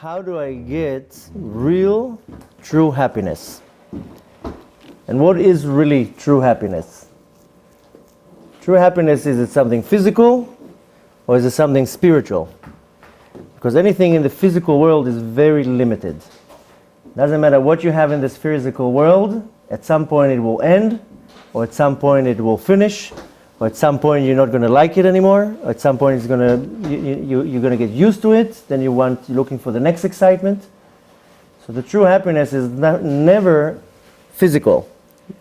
how do I get real, true happiness? And what is really true happiness? True happiness, is it something physical or is it something spiritual? Because anything in the physical world is very limited. Doesn't matter what you have in this physical world, at some point it will end, or at some point it will finish, or at some point you're not going to like it anymore, or at some point it's going to you're going to get used to it, then you're looking for the next excitement. So the true happiness is never physical.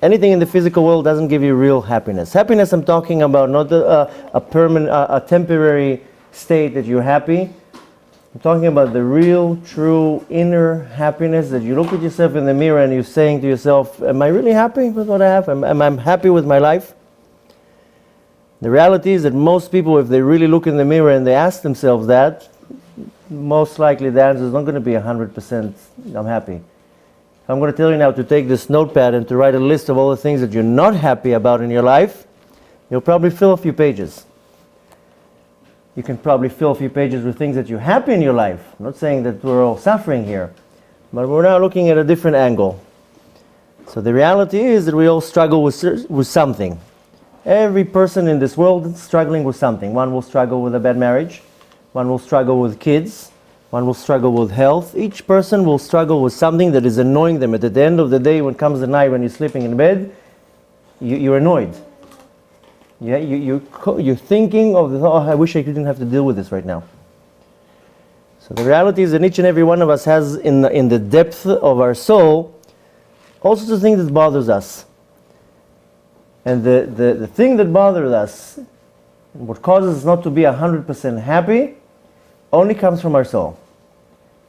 Anything in the physical world doesn't give you real happiness. Happiness, I'm talking about not a permanent, a temporary state that you're happy. I'm talking about the real, true, inner happiness that you look at yourself in the mirror and you're saying to yourself, am I really happy with what I have? Am I happy with my life? The reality is that most people, if they really look in the mirror and they ask themselves that, most likely the answer is not going to be 100% I'm happy. I'm going to tell you now to take this notepad and to write a list of all the things that you're not happy about in your life. You'll probably fill a few pages. You can probably fill a few pages with things that you're happy in your life. I'm not saying that we're all suffering here, but we're now looking at a different angle. So the reality is that we all struggle with something. Every person in this world is struggling with something. One will struggle with a bad marriage. One will struggle with kids. One will struggle with health. Each person will struggle with something that is annoying them. At the end of the day, when comes the night when you're sleeping in bed, you're annoyed. Yeah, you're thinking of, I wish I didn't have to deal with this right now. So the reality is that each and every one of us has in the depth of our soul all sorts of things that bothers us. And the thing that bothers us, what causes us not to be 100% happy, only comes from our soul.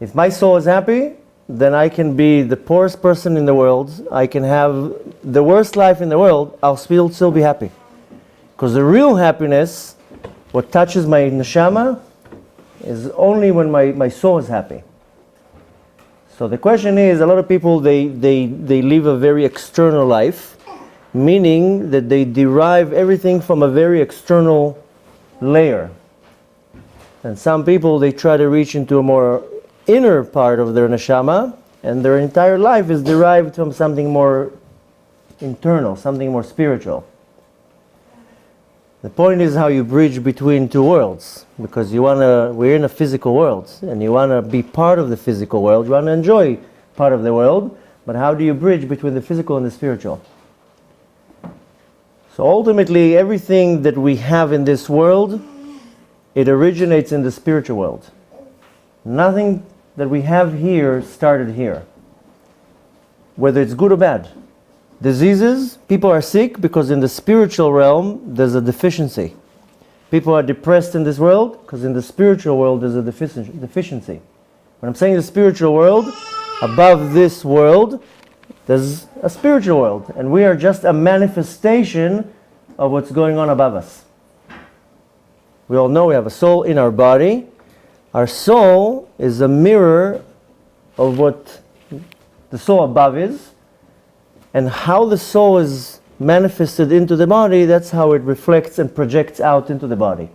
If my soul is happy, then I can be the poorest person in the world, I can have the worst life in the world, I'll still be happy. Because the real happiness, what touches my neshama, is only when my soul is happy. So the question is, a lot of people, they live a very external life, meaning that they derive everything from a very external layer. And some people, they try to reach into a more inner part of their neshama, and their entire life is derived from something more internal, something more spiritual. The point is how you bridge between two worlds, because we're in a physical world, and you want to be part of the physical world, you want to enjoy part of the world, but how do you bridge between the physical and the spiritual? So ultimately, everything that we have in this world, it originates in the spiritual world. Nothing that we have here started here, whether it's good or bad. Diseases, people are sick because in the spiritual realm there's a deficiency. People are depressed in this world because in the spiritual world there's a deficiency. When I'm saying the spiritual world, above this world, there's a spiritual world, and we are just a manifestation of what's going on above us. We all know we have a soul in our body. Our soul is a mirror of what the soul above is, and how the soul is manifested into the body, that's how it reflects and projects out into the body.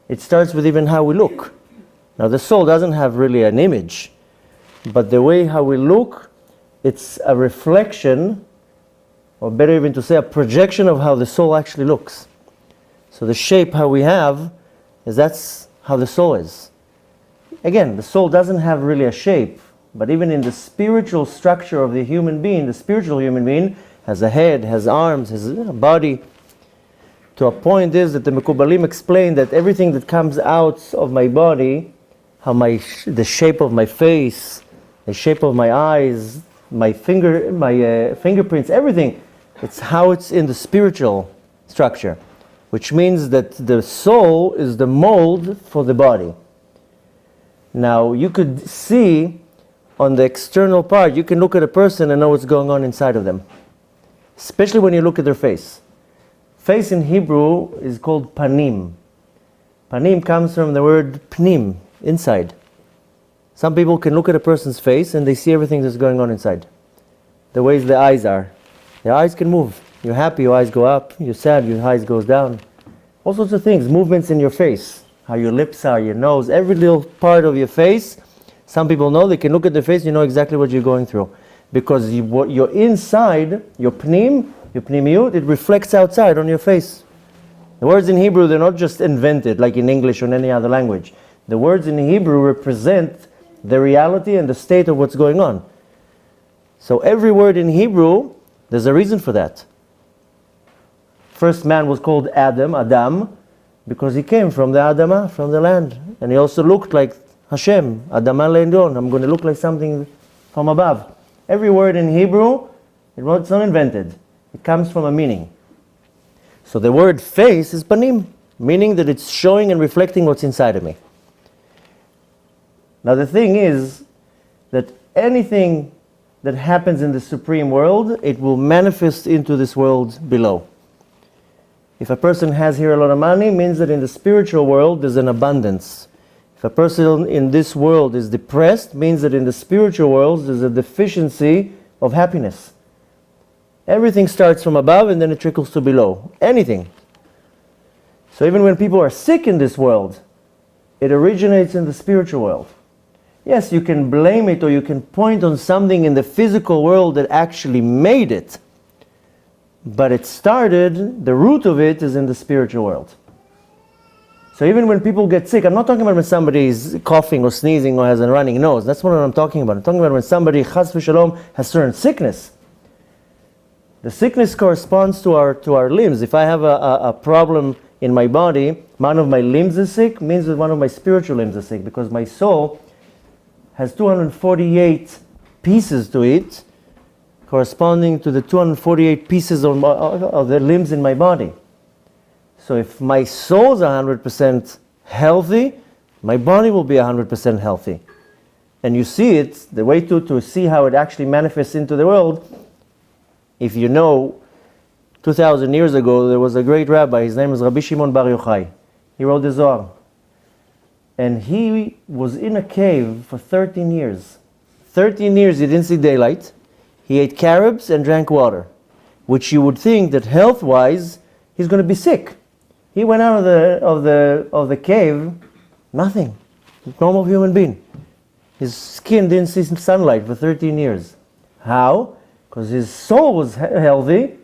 It starts with even how we look. Now the soul doesn't have really an image, but the way how we look, it's a reflection, or better even to say a projection of how the soul actually looks. So the shape how we have, that's how the soul is. Again, the soul doesn't have really a shape, but even in the spiritual structure of the human being, the spiritual human being has a head, has arms, has a body. To a point is that the Mekubalim explain that everything that comes out of my body, how the shape of my face, the shape of my eyes, my fingerprints, everything, it's how it's in the spiritual structure, which means that the soul is the mold for the body. Now you could see on the external part, you can look at a person and know what's going on inside of them, especially when you look at their face. Face in Hebrew is called panim. Panim comes from the word pnim, inside. Some people can look at a person's face and they see everything that's going on inside. The ways the eyes are. The eyes can move. You're happy, your eyes go up. You're sad, your eyes goes down. All sorts of things, movements in your face. how your lips are, your nose, every little part of your face. Some people know, they can look at the face, you know exactly what you're going through. Because what you're inside, your pnimiyut, it reflects outside on your face. The words in Hebrew, they're not just invented like in English or in any other language. The words in Hebrew represent the reality and the state of what's going on. So every word in Hebrew, there's a reason for that. First man was called Adam, because he came from the Adamah, from the land. And he also looked like Hashem, Adamah Le'endon. I'm going to look like something from above. Every word in Hebrew, it's not invented. It comes from a meaning. So the word face is panim, meaning that it's showing and reflecting what's inside of me. Now the thing is that anything that happens in the supreme world, it will manifest into this world below. If a person has here a lot of money, it means that in the spiritual world there's an abundance. If a person in this world is depressed, it means that in the spiritual world there's a deficiency of happiness. Everything starts from above and then it trickles to below. Anything. So even when people are sick in this world, it originates in the spiritual world. Yes, you can blame it or you can point on something in the physical world that actually made it. But it started, the root of it is in the spiritual world. So even when people get sick, I'm not talking about when somebody is coughing or sneezing or has a running nose. That's not what I'm talking about. I'm talking about when somebody, chas v'shalom, has certain sickness. The sickness corresponds to our limbs. If I have a problem in my body, one of my limbs is sick, means that one of my spiritual limbs is sick, because my soul has 248 pieces to it, corresponding to the 248 pieces of the limbs in my body. So if my soul is 100% healthy, my body will be 100% healthy. And you see it, the way to see how it actually manifests into the world, if you know, 2,000 years ago, there was a great rabbi, his name is Rabbi Shimon Bar Yochai. He wrote the Zohar. And he was in a cave for 13 years. 13 years he didn't see daylight. He ate carobs and drank water, which you would think that health-wise, he's going to be sick. He went out of the cave, nothing. Normal human being. His skin didn't see some sunlight for 13 years. How? Because his soul was healthy,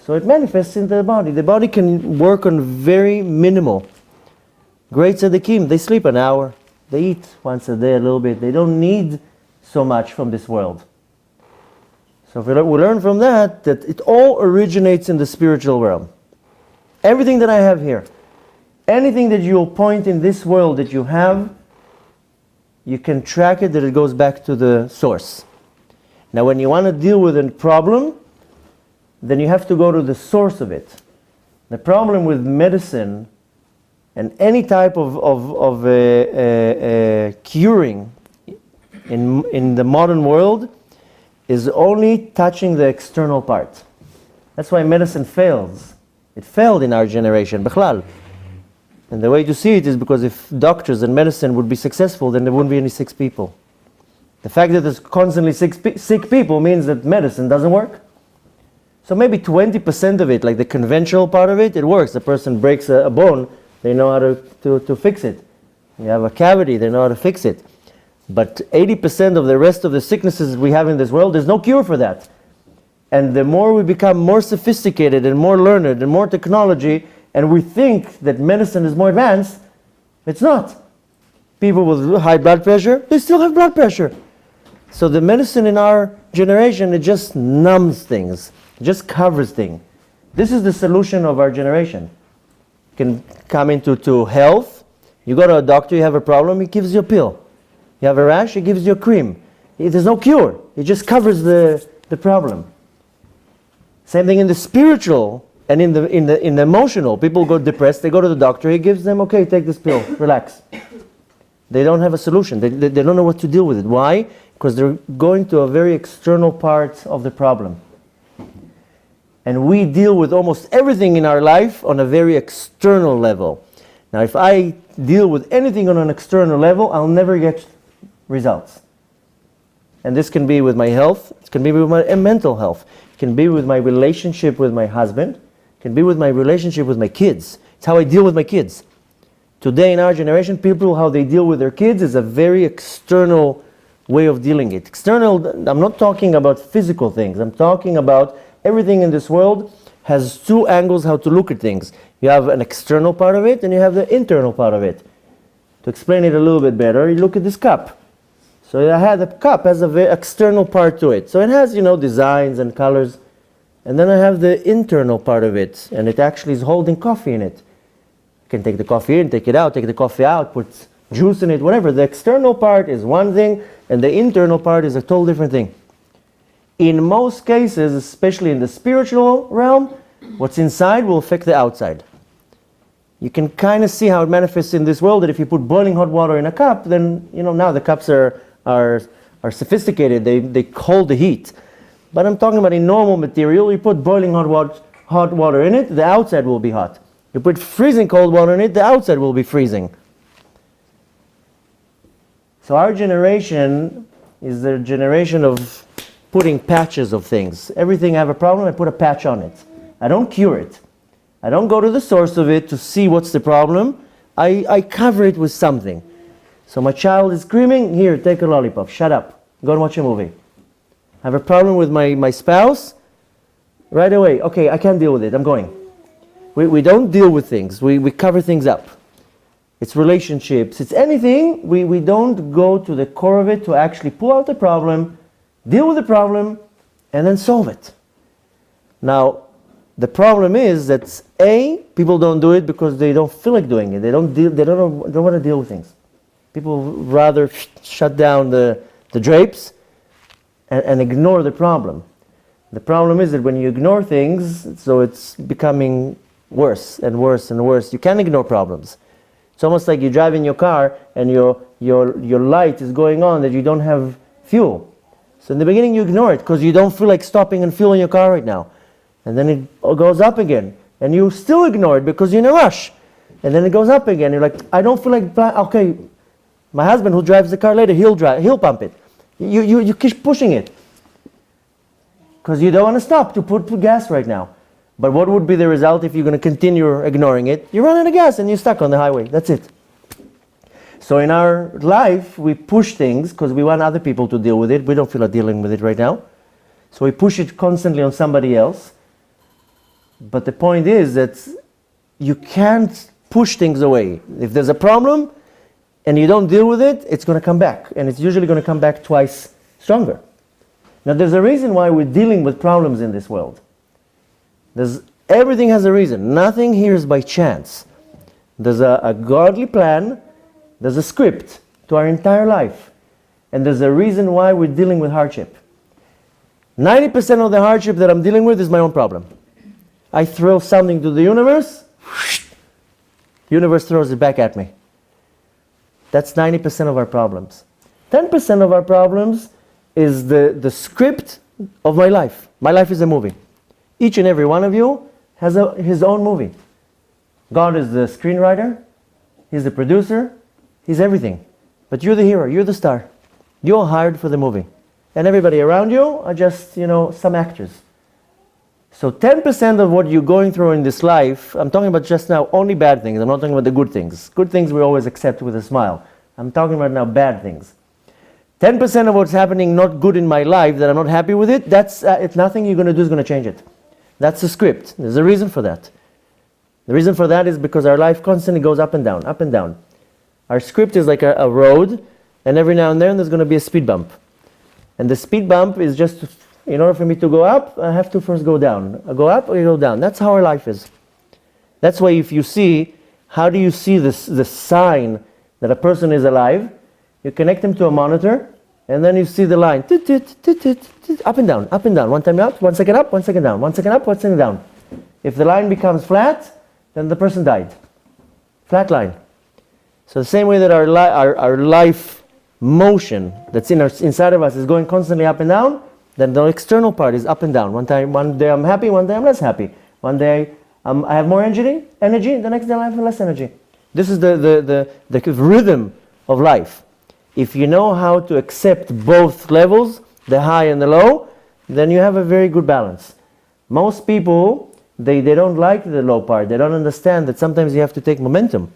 so it manifests into the body. The body can work on very minimal. Great tzaddikim, they sleep an hour. They eat once a day a little bit. They don't need so much from this world. So if we learn from that it all originates in the spiritual realm. Everything that I have here, anything that you'll point in this world that you have, you can track it that it goes back to the source. Now when you want to deal with a problem, then you have to go to the source of it. The problem with medicine and any type of curing in the modern world is only touching the external part. That's why medicine fails. It failed in our generation, bichlal. And the way to see it is because if doctors and medicine would be successful, then there wouldn't be any sick people. The fact that there's constantly sick people means that medicine doesn't work. So maybe 20% of it, like the conventional part of it, it works. The person breaks a bone, they know how to fix it. You have a cavity, they know how to fix it. But 80% of the rest of the sicknesses we have in this world, there's no cure for that. And the more we become more sophisticated and more learned and more technology, and we think that medicine is more advanced, it's not. People with high blood pressure, they still have blood pressure. So the medicine in our generation, it just numbs things. It just covers things. This is the solution of our generation. You can come into health. You go to a doctor, you have a problem, he gives you a pill. You have a rash, he gives you a cream. There's no cure. It just covers the problem. Same thing in the spiritual and in the emotional. People go depressed, they go to the doctor, he gives them, okay, take this pill, relax. They don't have a solution. They don't know what to deal with it. Why? Because they're going to a very external part of the problem. And we deal with almost everything in our life on a very external level. Now, if I deal with anything on an external level, I'll never get results. And this can be with my health, it can be with my mental health, it can be with my relationship with my husband, it can be with my relationship with my kids. It's how I deal with my kids. Today in our generation, people, how they deal with their kids is a very external way of dealing it. External, I'm not talking about physical things. I'm talking about everything in this world has two angles how to look at things. You have an external part of it and you have the internal part of it. To explain it a little bit better, you look at this cup. So the cup has a very external part to it. So it has, designs and colors. And then I have the internal part of it, and it actually is holding coffee in it. You can take the coffee in, take it out, take the coffee out, put juice in it, whatever. The external part is one thing, and the internal part is a total different thing. In most cases, especially in the spiritual realm, what's inside will affect the outside. You can kind of see how it manifests in this world, that if you put boiling hot water in a cup, then, now the cups are sophisticated, they hold the heat. But I'm talking about a normal material. You put boiling hot water in it, the outside will be hot. You put freezing cold water in it, the outside will be freezing. So our generation is the generation of putting patches of things. Everything I have a problem, I put a patch on it. I don't cure it. I don't go to the source of it to see what's the problem. I cover it with something. So my child is screaming, here, take a lollipop, shut up, go and watch a movie. I have a problem with my spouse, right away, okay, I can't deal with it, I'm going. We don't deal with things, we cover things up. It's relationships, it's anything, we don't go to the core of it to actually pull out the problem, deal with the problem, and then solve it. Now, the problem is that people don't do it because they don't feel like doing it. They don't want to deal with things. People rather shut down the drapes and ignore the problem. The problem is that when you ignore things, so it's becoming worse and worse and worse. You can't ignore problems. It's almost like you drive in your car and your light is going on that you don't have fuel. So in the beginning you ignore it because you don't feel like stopping and fueling your car right now. And then it goes up again. And you still ignore it because you're in a rush. And then it goes up again. You're like, I don't feel like, okay, my husband who drives the car later, he'll pump it. You keep pushing it. Because you don't want to stop to put gas right now. But what would be the result if you're going to continue ignoring it? You run out of gas and you're stuck on the highway. That's it. So in our life, we push things because we want other people to deal with it. We don't feel like dealing with it right now. So we push it constantly on somebody else. But the point is that you can't push things away. If there's a problem and you don't deal with it, it's going to come back. And it's usually going to come back twice stronger. Now there's a reason why we're dealing with problems in this world. Everything has a reason. Nothing here is by chance. There's a godly plan. There's a script to our entire life. And there's a reason why we're dealing with hardship. 90% of the hardship that I'm dealing with is my own problem. I throw something to the universe, universe throws it back at me. That's 90% of our problems. 10% of our problems is the script of my life. My life is a movie. Each and every one of you has his own movie. God is the screenwriter, He's the producer, He's everything. But you're the hero, you're the star. You're hired for the movie. And everybody around you are just, some actors. So 10% of what you're going through in this life, I'm talking about just now only bad things. I'm not talking about the good things. Good things we always accept with a smile. I'm talking about now bad things. 10% of what's happening not good in my life, that I'm not happy with it, it's nothing you're going to do is going to change it. That's the script. There's a reason for that. The reason for that is because our life constantly goes up and down, up and down. Our script is like a road, and every now and then there's going to be a speed bump. And the speed bump is just, in order for me to go up, I have to first go down. I go up or you go down. That's how our life is. That's why if you see, how do you see the sign that a person is alive? You connect them to a monitor, and then you see the line, up and down, up and down. One time up, 1 second up, 1 second down, 1 second up, 1 second down. If the line becomes flat, then the person died. Flat line. So the same way that our life motion that's inside of us is going constantly up and down, then the external part is up and down. One day I'm happy, one day I'm less happy. One day I have more energy, the next day I have less energy. This is the rhythm of life. If you know how to accept both levels, the high and the low, then you have a very good balance. Most people, they don't like the low part. They don't understand that sometimes you have to take momentum.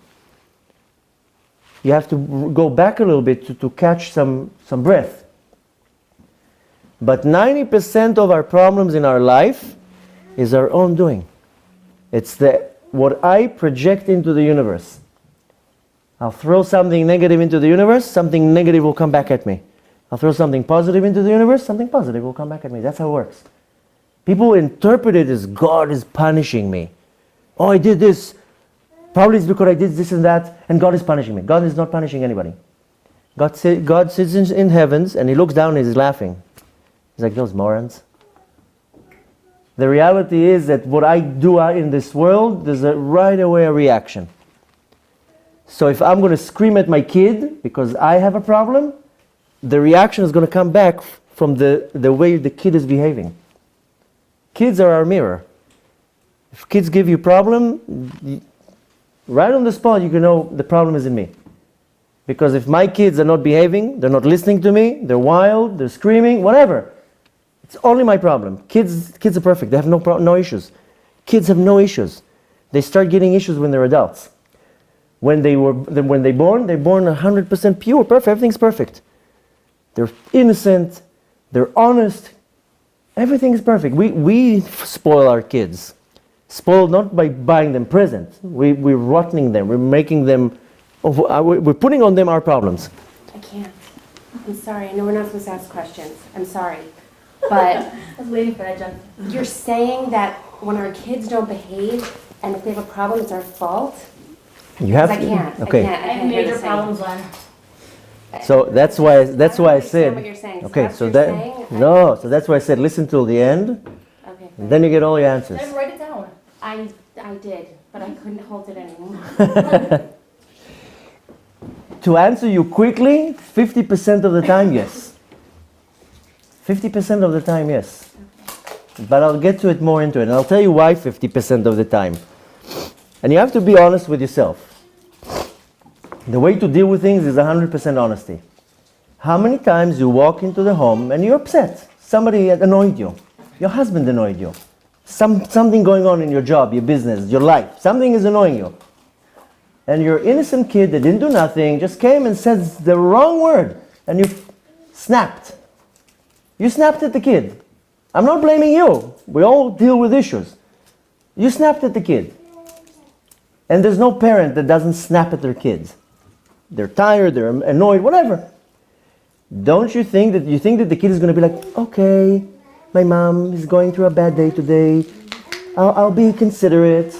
you have to go back a little bit to catch some breath. But 90% of our problems in our life is our own doing. It's what I project into the universe. I'll throw something negative into the universe, something negative will come back at me. I'll throw something positive into the universe, something positive will come back at me. That's how it works. People interpret it as God is punishing me. Oh, I did this. Probably it's because I did this and that, and God is punishing me. God is not punishing anybody. God sits in heavens, and He looks down and He's laughing. He's like, those morons. The reality is that what I do in this world, there's right away a reaction. So if I'm going to scream at my kid because I have a problem, the reaction is going to come back from the way the kid is behaving. Kids are our mirror. If kids give you a problem, right on the spot you can know the problem is in me. Because if my kids are not behaving, they're not listening to me, they're wild, they're screaming, whatever. It's only my problem. Kids are perfect. They have no issues. Kids have no issues. They start getting issues when they're adults. When they're born 100% pure, perfect. Everything's perfect. They're innocent. They're honest. Everything is perfect. We spoil our kids. Spoiled not by buying them presents. We're rotting them. We're making them. We're putting on them our problems. I can't. I'm sorry. I know we're not supposed to ask questions. I'm sorry. But I was waiting for that, John. you're saying that when our kids don't behave and if they have a problem, it's our fault? You have I to. can't. Okay. I have major problems on. So that's why I understand said. what you're saying. Okay. That's So what that you're saying? no. So that's why I said listen till the end, Okay. and then you get all your answers. Then write it down. I did, but I couldn't hold it anymore. To answer you quickly, 50% of the time, yes. 50% of the time, yes. But I'll get to it more into it, and I'll tell you why 50% of the time. And you have to be honest with yourself. The way to deal with things is 100% honesty. How many times you walk into the home and you're upset? Somebody annoyed you. Your husband annoyed you. Something going on in your job, your business, your life. Something is annoying you. And your innocent kid that didn't do nothing just came and said the wrong word, and you snapped. You snapped at the kid. I'm not blaming you. We all deal with issues. You snapped at the kid. And there's no parent that doesn't snap at their kids. They're tired, they're annoyed, whatever. Don't you think that the kid is going to be like, okay, my mom is going through a bad day today. I'll be considerate.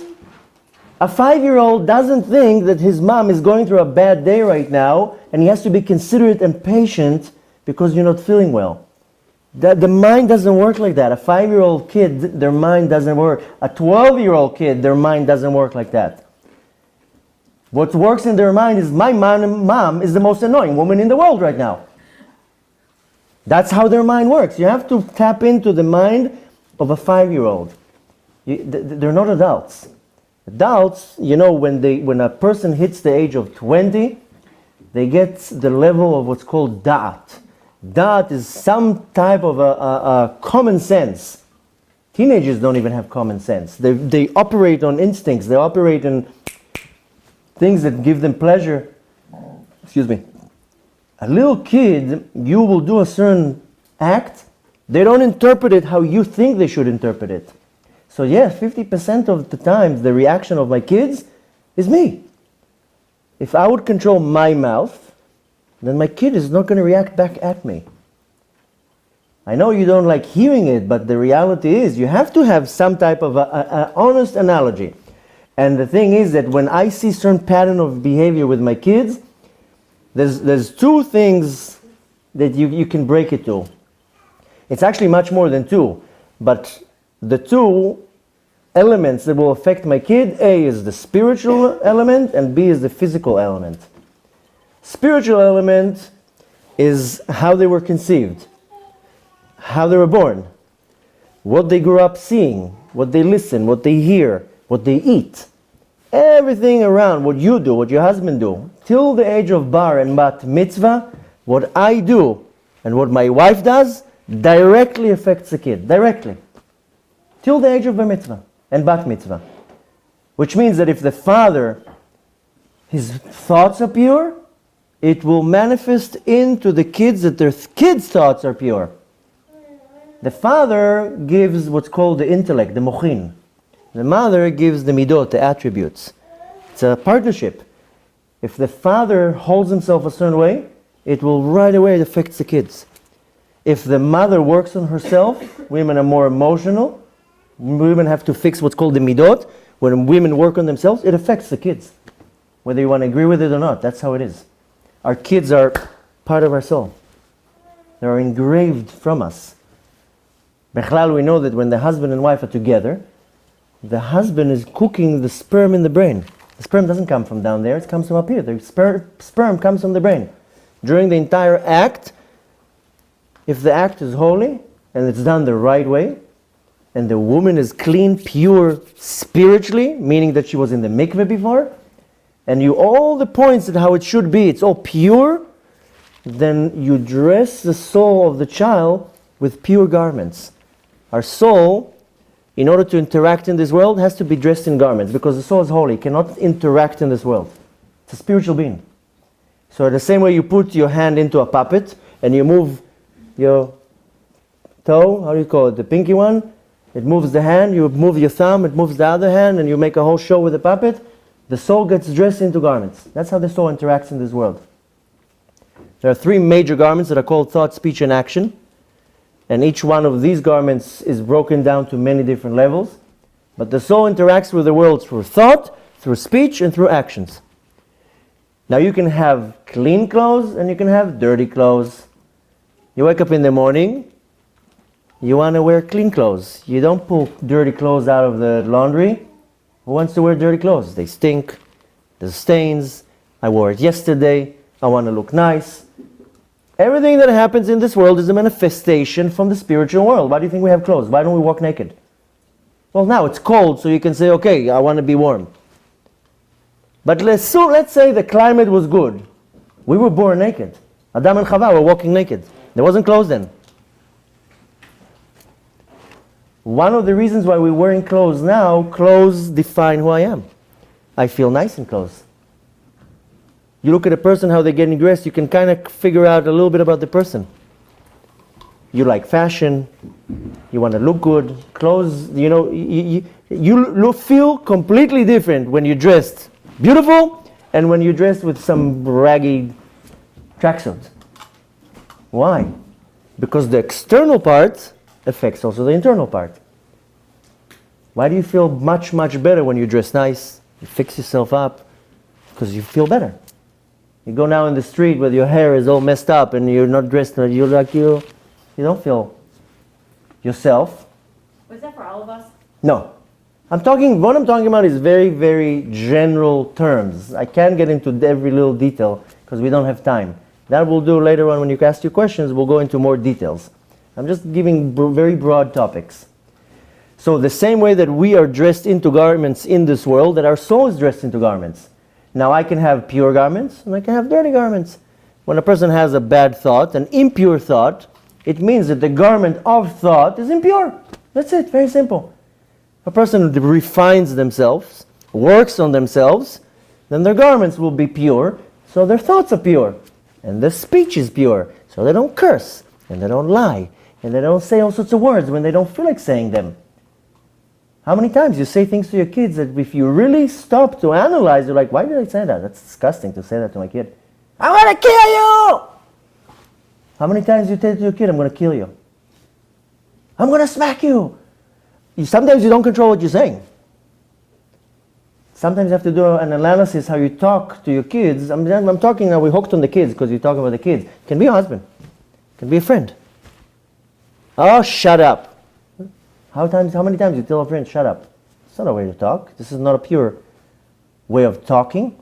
A 5-year-old doesn't think that his mom is going through a bad day right now and he has to be considerate and patient because you're not feeling well. The mind doesn't work like that. A 5-year-old kid, their mind doesn't work. A 12-year-old kid, their mind doesn't work like that. What works in their mind is my mom is the most annoying woman in the world right now. That's how their mind works. You have to tap into the mind of a 5-year-old. They're not adults. Adults, when a person hits the age of 20, they get the level of what's called da'at. Da'at is some type of a common sense. Teenagers don't even have common sense. They operate on instincts. They operate on things that give them pleasure. Excuse me. A little kid, you will do a certain act, they don't interpret it how you think they should interpret it. So yes, 50% of the times the reaction of my kids is me. If I would control my mouth, then my kid is not going to react back at me. I know you don't like hearing it, but the reality is you have to have some type of an honest analogy. And the thing is that when I see certain pattern of behavior with my kids, there's two things that you can break it to. It's actually much more than two, but the two elements that will affect my kid, A is the spiritual element and B is the physical element. Spiritual element is how they were conceived, how they were born, what they grew up seeing, what they listen, what they hear, what they eat. Everything around what you do, what your husband do, till the age of bar and bat mitzvah, what I do and what my wife does directly affects the kid, directly. Till the age of bar mitzvah and bat mitzvah. Which means that if the father, his thoughts are pure, it will manifest into the kids that their kids' thoughts are pure. The father gives what's called the intellect, the mochin. The mother gives the midot, the attributes. It's a partnership. If the father holds himself a certain way, it will right away affect the kids. If the mother works on herself, women are more emotional. Women have to fix what's called the midot. When women work on themselves, it affects the kids. Whether you want to agree with it or not, that's how it is. Our kids are part of our soul. They are engraved from us. Bechlal, we know that when the husband and wife are together, the husband is cooking the sperm in the brain. The sperm doesn't come from down there, it comes from up here. The sperm comes from the brain. During the entire act, if the act is holy and it's done the right way, and the woman is clean, pure spiritually, meaning that she was in the mikvah before, and you all the points at how it should be, it's all pure, then you dress the soul of the child with pure garments. Our soul, in order to interact in this world, has to be dressed in garments, because the soul is holy, it cannot interact in this world. It's a spiritual being. So the same way you put your hand into a puppet, and you move your toe, how do you call it, the pinky one, it moves the hand, you move your thumb, it moves the other hand, and you make a whole show with the puppet. The soul gets dressed into garments. That's how the soul interacts in this world. There are three major garments that are called thought, speech, and action. And each one of these garments is broken down to many different levels. But the soul interacts with the world through thought, through speech, and through actions. Now you can have clean clothes and you can have dirty clothes. You wake up in the morning, you want to wear clean clothes. You don't pull dirty clothes out of the laundry. Who wants to wear dirty clothes? They stink, there's stains, I wore it yesterday, I want to look nice. Everything that happens in this world is a manifestation from the spiritual world. Why do you think we have clothes? Why don't we walk naked? Well, now it's cold, so you can say, okay, I want to be warm. But let's say the climate was good. We were born naked. Adam and Chava were walking naked. There wasn't clothes then. One of the reasons why we're wearing clothes now, clothes define who I am. I feel nice in clothes. You look at a person, how they're getting dressed, you can kind of figure out a little bit about the person. You like fashion, you want to look good, clothes, you know, you feel completely different when you're dressed beautiful and when you're dressed with some raggy tracksuit. Why? Because the external part affects also the internal part. Why do you feel much, much better when you dress nice? You fix yourself up because you feel better. You go now in the street where your hair is all messed up and you're not dressed, you don't feel yourself. Was that for all of us? No. What I'm talking about is very, very general terms. I can't get into every little detail because we don't have time. That we'll do later on when you ask your questions, we'll go into more details. I'm just giving very broad topics. So the same way that we are dressed into garments in this world, that our soul is dressed into garments. Now I can have pure garments and I can have dirty garments. When a person has a bad thought, an impure thought, it means that the garment of thought is impure. That's it, very simple. A person refines themselves, works on themselves, then their garments will be pure, so their thoughts are pure. And their speech is pure, so they don't curse, and they don't lie, and they don't say all sorts of words when they don't feel like saying them. How many times you say things to your kids that if you really stop to analyze, you're like, why did I say that? That's disgusting to say that to my kid. I'm going to kill you! How many times you tell to your kid, I'm going to kill you? I'm going to smack you! Sometimes you don't control what you're saying. Sometimes you have to do an analysis how you talk to your kids. I'm talking now, we hooked on the kids because you're talking about the kids. It can be a husband. It can be a friend. Oh, shut up. How many times you tell a friend, shut up? It's not a way to talk. This is not a pure way of talking.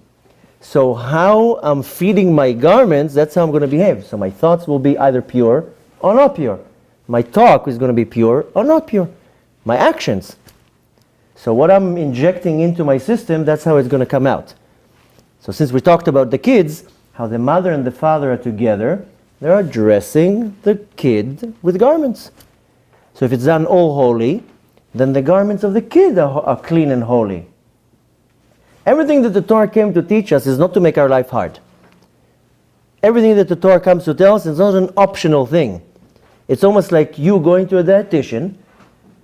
So how I'm feeding my garments, that's how I'm going to behave. So my thoughts will be either pure or not pure. My talk is going to be pure or not pure. My actions. So what I'm injecting into my system, that's how it's going to come out. So since we talked about the kids, how the mother and the father are together, they are dressing the kid with garments. So if it's done all holy, then the garments of the kid are clean and holy. Everything that the Torah came to teach us is not to make our life hard. Everything that the Torah comes to tell us is not an optional thing. It's almost like you going to a dietitian,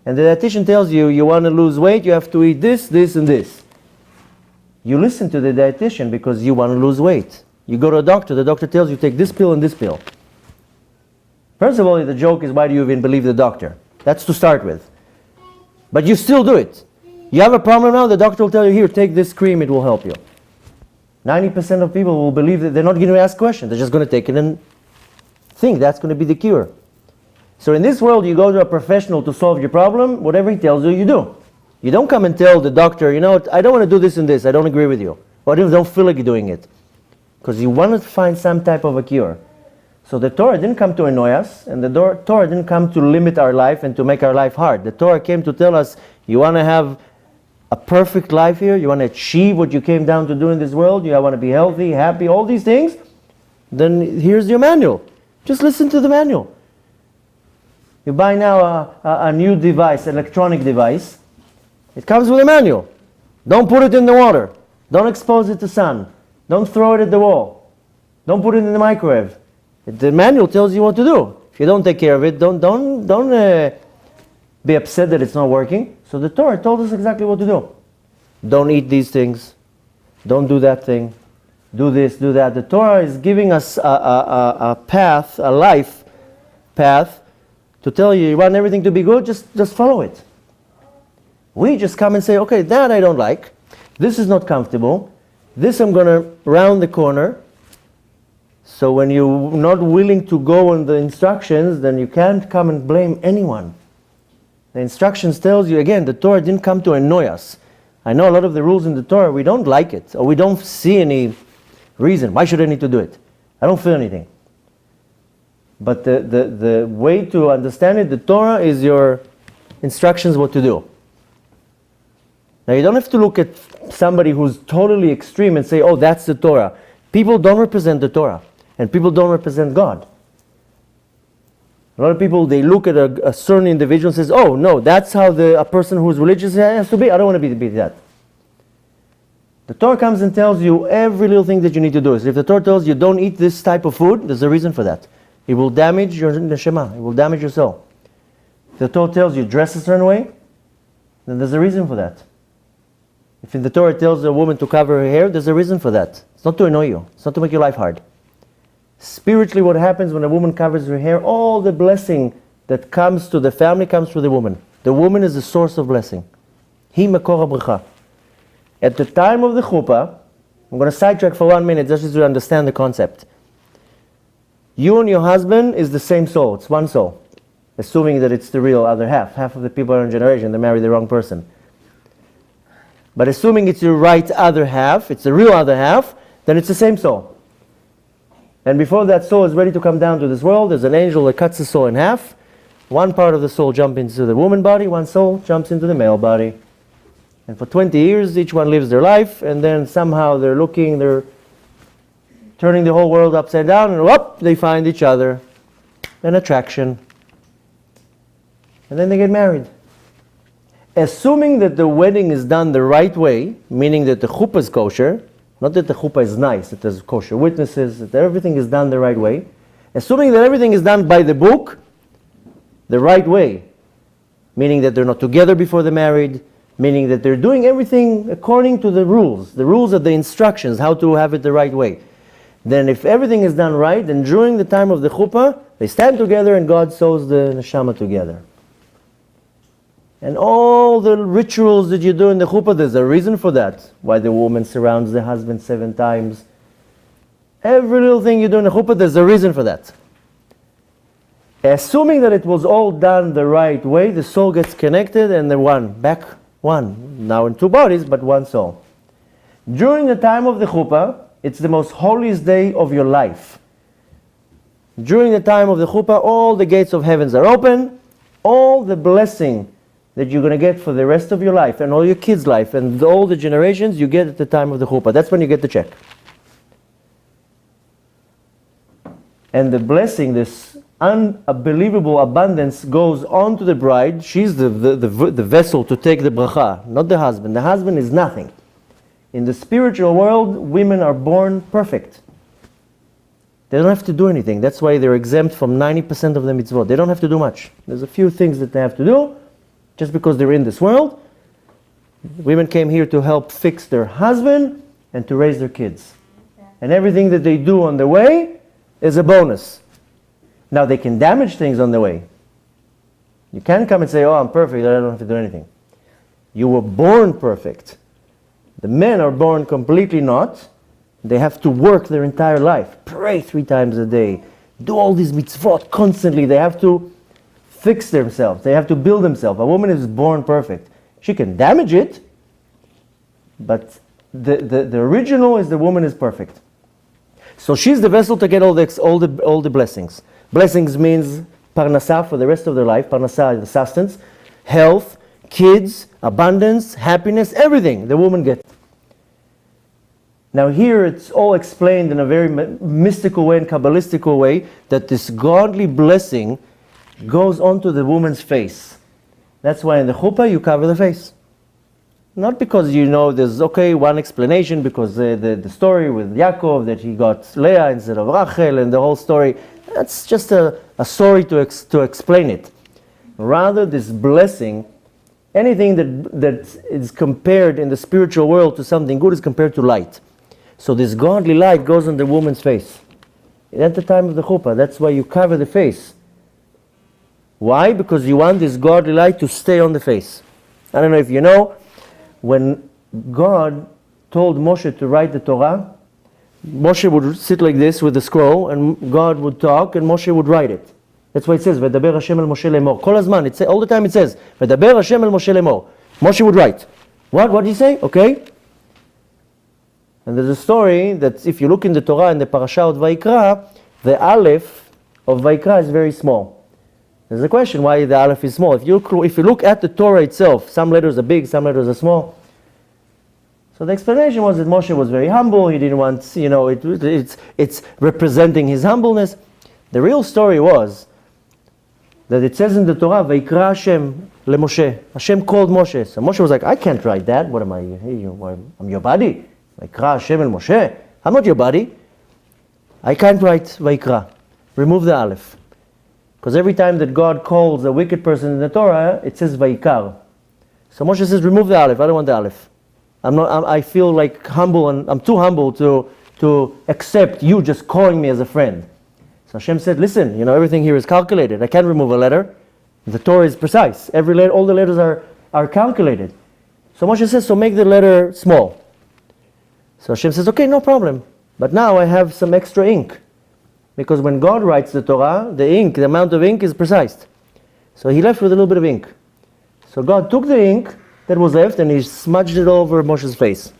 and the dietitian tells you, you want to lose weight, you have to eat this, this, and this. You listen to the dietitian because you want to lose weight. You go to a doctor, the doctor tells you, take this pill and this pill. First of all, the joke is, why do you even believe the doctor? That's to start with. But you still do it. You have a problem now, the doctor will tell you, here, take this cream, it will help you. 90% of people will believe that they're not going to ask questions. They're just going to take it and think that's going to be the cure. So in this world, you go to a professional to solve your problem. Whatever he tells you, you do. You don't come and tell the doctor, you know what, I don't want to do this and this. I don't agree with you. Or I don't feel like doing it. Because you want to find some type of a cure. So the Torah didn't come to annoy us. And the Torah didn't come to limit our life and to make our life hard. The Torah came to tell us, you want to have a perfect life here, you want to achieve what you came down to do in this world, you want to be healthy, happy, all these things, then here's your manual. Just listen to the manual. You buy now a new device, electronic device, it comes with a manual. Don't put it in the water. Don't expose it to sun. Don't throw it at the wall. Don't put it in the microwave. The manual tells you what to do. If you don't take care of it, don't be upset that it's not working. So the Torah told us exactly what to do. Don't eat these things. Don't do that thing. Do this, do that. The Torah is giving us a path, a life path, to tell you, you want everything to be good, just follow it. We just come and say, okay, that I don't like. This is not comfortable. This I'm going to round the corner. So when you're not willing to go on the instructions, then you can't come and blame anyone. The instructions tells you, again, the Torah didn't come to annoy us. I know a lot of the rules in the Torah, we don't like it, or we don't see any reason. Why should I need to do it? I don't feel anything. But the way to understand it, the Torah is your instructions what to do. Now you don't have to look at somebody who's totally extreme and say, oh, that's the Torah. People don't represent the Torah, and people don't represent God. A lot of people, they look at a certain individual and says, oh, no, that's how a person who's religious has to be. I don't want to be that. The Torah comes and tells you every little thing that you need to do. So if the Torah tells you don't eat this type of food, there's a reason for that. It will damage your neshama. It will damage your soul. If the Torah tells you dress a certain way, then there's a reason for that. If the Torah tells a woman to cover her hair, there's a reason for that. It's not to annoy you. It's not to make your life hard. Spiritually, what happens when a woman covers her hair, all the blessing that comes to the family comes through the woman. The woman is the source of blessing. Hi makor habracha. At the time of the chuppah, I'm going to sidetrack for 1 minute just to understand the concept. You and your husband is the same soul. It's one soul. Assuming that it's the real other half. Half of the people in a generation, they marry the wrong person. But assuming it's your right other half, it's the real other half, then it's the same soul. And before that soul is ready to come down to this world, there's an angel that cuts the soul in half. One part of the soul jumps into the woman body, one soul jumps into the male body. And for 20 years, each one lives their life, and then somehow they're turning the whole world upside down, and whoop, they find each other. An attraction. And then they get married. Assuming that the wedding is done the right way, meaning that the chuppah is kosher, not that the chuppah is nice, that there's kosher witnesses, that everything is done the right way. Assuming that everything is done by the book, the right way, meaning that they're not together before they're married, meaning that they're doing everything according to the rules of the instructions, how to have it the right way. Then if everything is done right, then during the time of the chuppah, they stand together and God sews the neshama together. And all the rituals that you do in the chuppah, there's a reason for that. Why the woman surrounds the husband 7 times. Every little thing you do in the chuppah, there's a reason for that. Assuming that it was all done the right way, the soul gets connected and the one. Now in 2 bodies, but 1 soul. During the time of the chuppah, it's the most holiest day of your life. During the time of the chuppah, all the gates of heavens are open. All the blessing that you're going to get for the rest of your life and all your kids' life and all the generations you get at the time of the chuppah. That's when you get the check. And the blessing, this unbelievable abundance, goes on to the bride. She's the vessel to take the bracha, not the husband. The husband is nothing. In the spiritual world, women are born perfect. They don't have to do anything. That's why they're exempt from 90% of the mitzvot. They don't have to do much. There's a few things that they have to do, just because they're in this world. Women came here to help fix their husband and to raise their kids. And everything that they do on the way is a bonus. Now they can damage things on the way. You can't come and say, oh, I'm perfect, I don't have to do anything. You were born perfect. The men are born completely not. They have to work their entire life. Pray 3 times a day. Do all these mitzvot constantly. They have to fix themselves. They have to build themselves. A woman is born perfect. She can damage it, but the original is the woman is perfect. So she's the vessel to get all the blessings. Blessings means parnasah for the rest of their life. Parnasah is the sustenance, health, kids, abundance, happiness, everything the woman gets. Now here it's all explained in a very mystical way and Kabbalistical way that this godly blessing goes onto the woman's face. That's why in the chuppah you cover the face. Not because there's one explanation, because the story with Yaakov that he got Leah instead of Rachel and the whole story, that's just a story to explain it. Rather this blessing, anything that is compared in the spiritual world to something good is compared to light. So this godly light goes on the woman's face. At the time of the chuppah, that's why you cover the face. Why? Because you want this godly light to stay on the face. I don't know if you know, when God told Moshe to write the Torah, Moshe would sit like this with the scroll, and God would talk, and Moshe would write it. That's why it says, "V'daber Hashem el Moshe lemor." Kol hazman, all the time it says, "V'daber Hashem el Moshe lemor." Moshe would write. What did he say? Okay. And there's a story that if you look in the Torah, in the parasha of Vayikra, the Aleph of Vayikra is very small. There's a question why the Aleph is small. If you look at the Torah itself, some letters are big, some letters are small. So the explanation was that Moshe was very humble. He didn't want, it's representing his humbleness. The real story was that it says in the Torah, Vayikra Hashem leMoshe. Hashem called Moshe. So Moshe was like, I can't write that. What am I? I'm your body. Vayikra Hashem el Moshe. I'm not your body. I can't write Vayikra. Remove the Aleph. Because every time that God calls a wicked person in the Torah, it says Vayikar. So Moshe says, remove the Aleph. I don't want the Aleph. I feel like humble, and I'm too humble to accept you just calling me as a friend. So Hashem said, listen, everything here is calculated. I can't remove a letter. The Torah is precise. All the letters are calculated. So Moshe says, so make the letter small. So Hashem says, okay, no problem. But now I have some extra ink. Because when God writes the Torah, the amount of ink is precise. So he left with a little bit of ink. So God took the ink that was left and he smudged it over Moshe's face.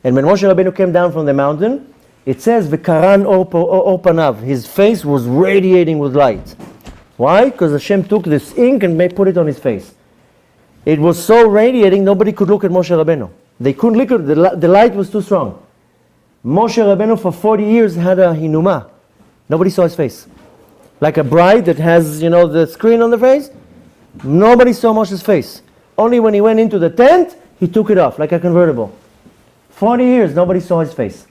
And when Moshe Rabbeinu came down from the mountain, it says, V'karan or panav. His face was radiating with light. Why? Because Hashem took this ink and put it on his face. It was so radiating, nobody could look at Moshe Rabbeinu. They couldn't look at it. The light was too strong. Moshe Rabbeinu for 40 years had a hinumah. Nobody saw his face. Like a bride that has, the screen on the face. Nobody saw Moshe's face. Only when he went into the tent, he took it off, like a convertible. 40 years, nobody saw his face.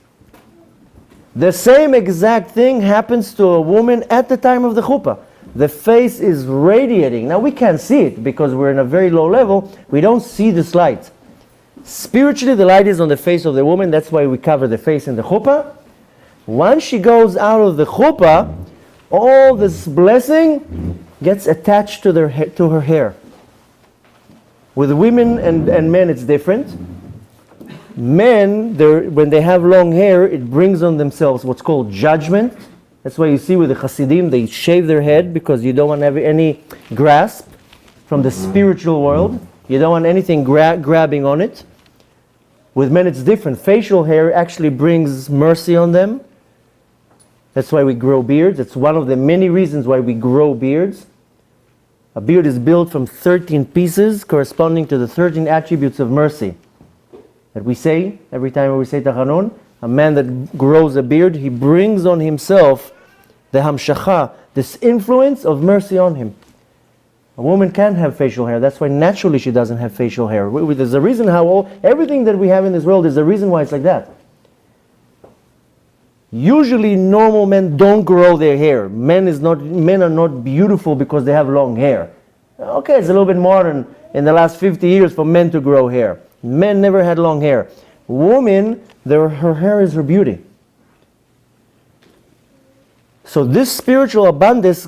The same exact thing happens to a woman at the time of the chuppah. The face is radiating. Now we can't see it because we're in a very low level. We don't see this light. Spiritually, the light is on the face of the woman. That's why we cover the face in the chuppah. Once she goes out of the chuppah, all this blessing gets attached to her hair. With women and men, it's different. Men, when they have long hair, it brings on themselves what's called judgment. That's why you see with the Hasidim, they shave their head because you don't want to have any grasp from the spiritual world. You don't want anything grabbing on it. With men, it's different. Facial hair actually brings mercy on them. That's why we grow beards. It's one of the many reasons why we grow beards. A beard is built from 13 pieces corresponding to the 13 attributes of mercy that we say every time we say Tachanun. A man that grows a beard, he brings on himself the hamshacha, this influence of mercy on him. A woman can't have facial hair. That's why naturally she doesn't have facial hair. There's a reason how everything that we have in this world is the reason why it's like that. Usually normal men don't grow their hair. Men are not beautiful because they have long hair. Okay, it's a little bit modern in the last 50 years for men to grow hair. Men never had long hair. Women, her hair is her beauty. So this spiritual abundance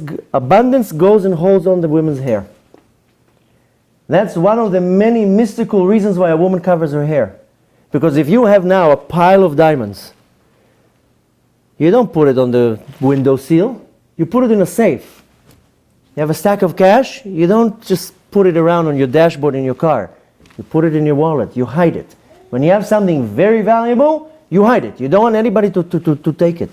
goes and holds on the women's hair. That's one of the many mystical reasons why a woman covers her hair. Because if you have now a pile of diamonds, you don't put it on the windowsill, you put it in a safe. You have a stack of cash, you don't just put it around on your dashboard in your car. You put it in your wallet, you hide it. When you have something very valuable, you hide it. You don't want anybody to take it.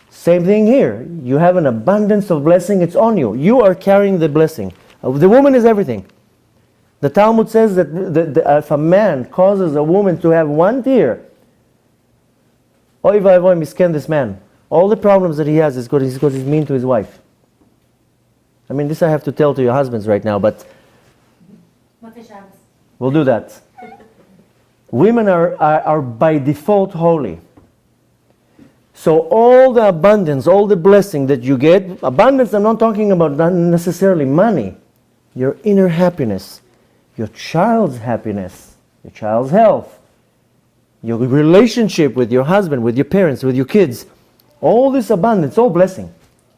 Same thing here. You have an abundance of blessing, it's on you. You are carrying the blessing. The woman is everything. The Talmud says that if a man causes a woman to have one tear, oy vay vay, misken this man. All the problems that he has is because he's mean to his wife. I mean, this I have to tell to your husbands right now, but we'll do that. Women are by default holy. So all the abundance, all the blessing that you get, abundance, I'm not talking about not necessarily money, your inner happiness, your child's happiness, your child's health, your relationship with your husband, with your parents, with your kids, all this abundance, all blessing.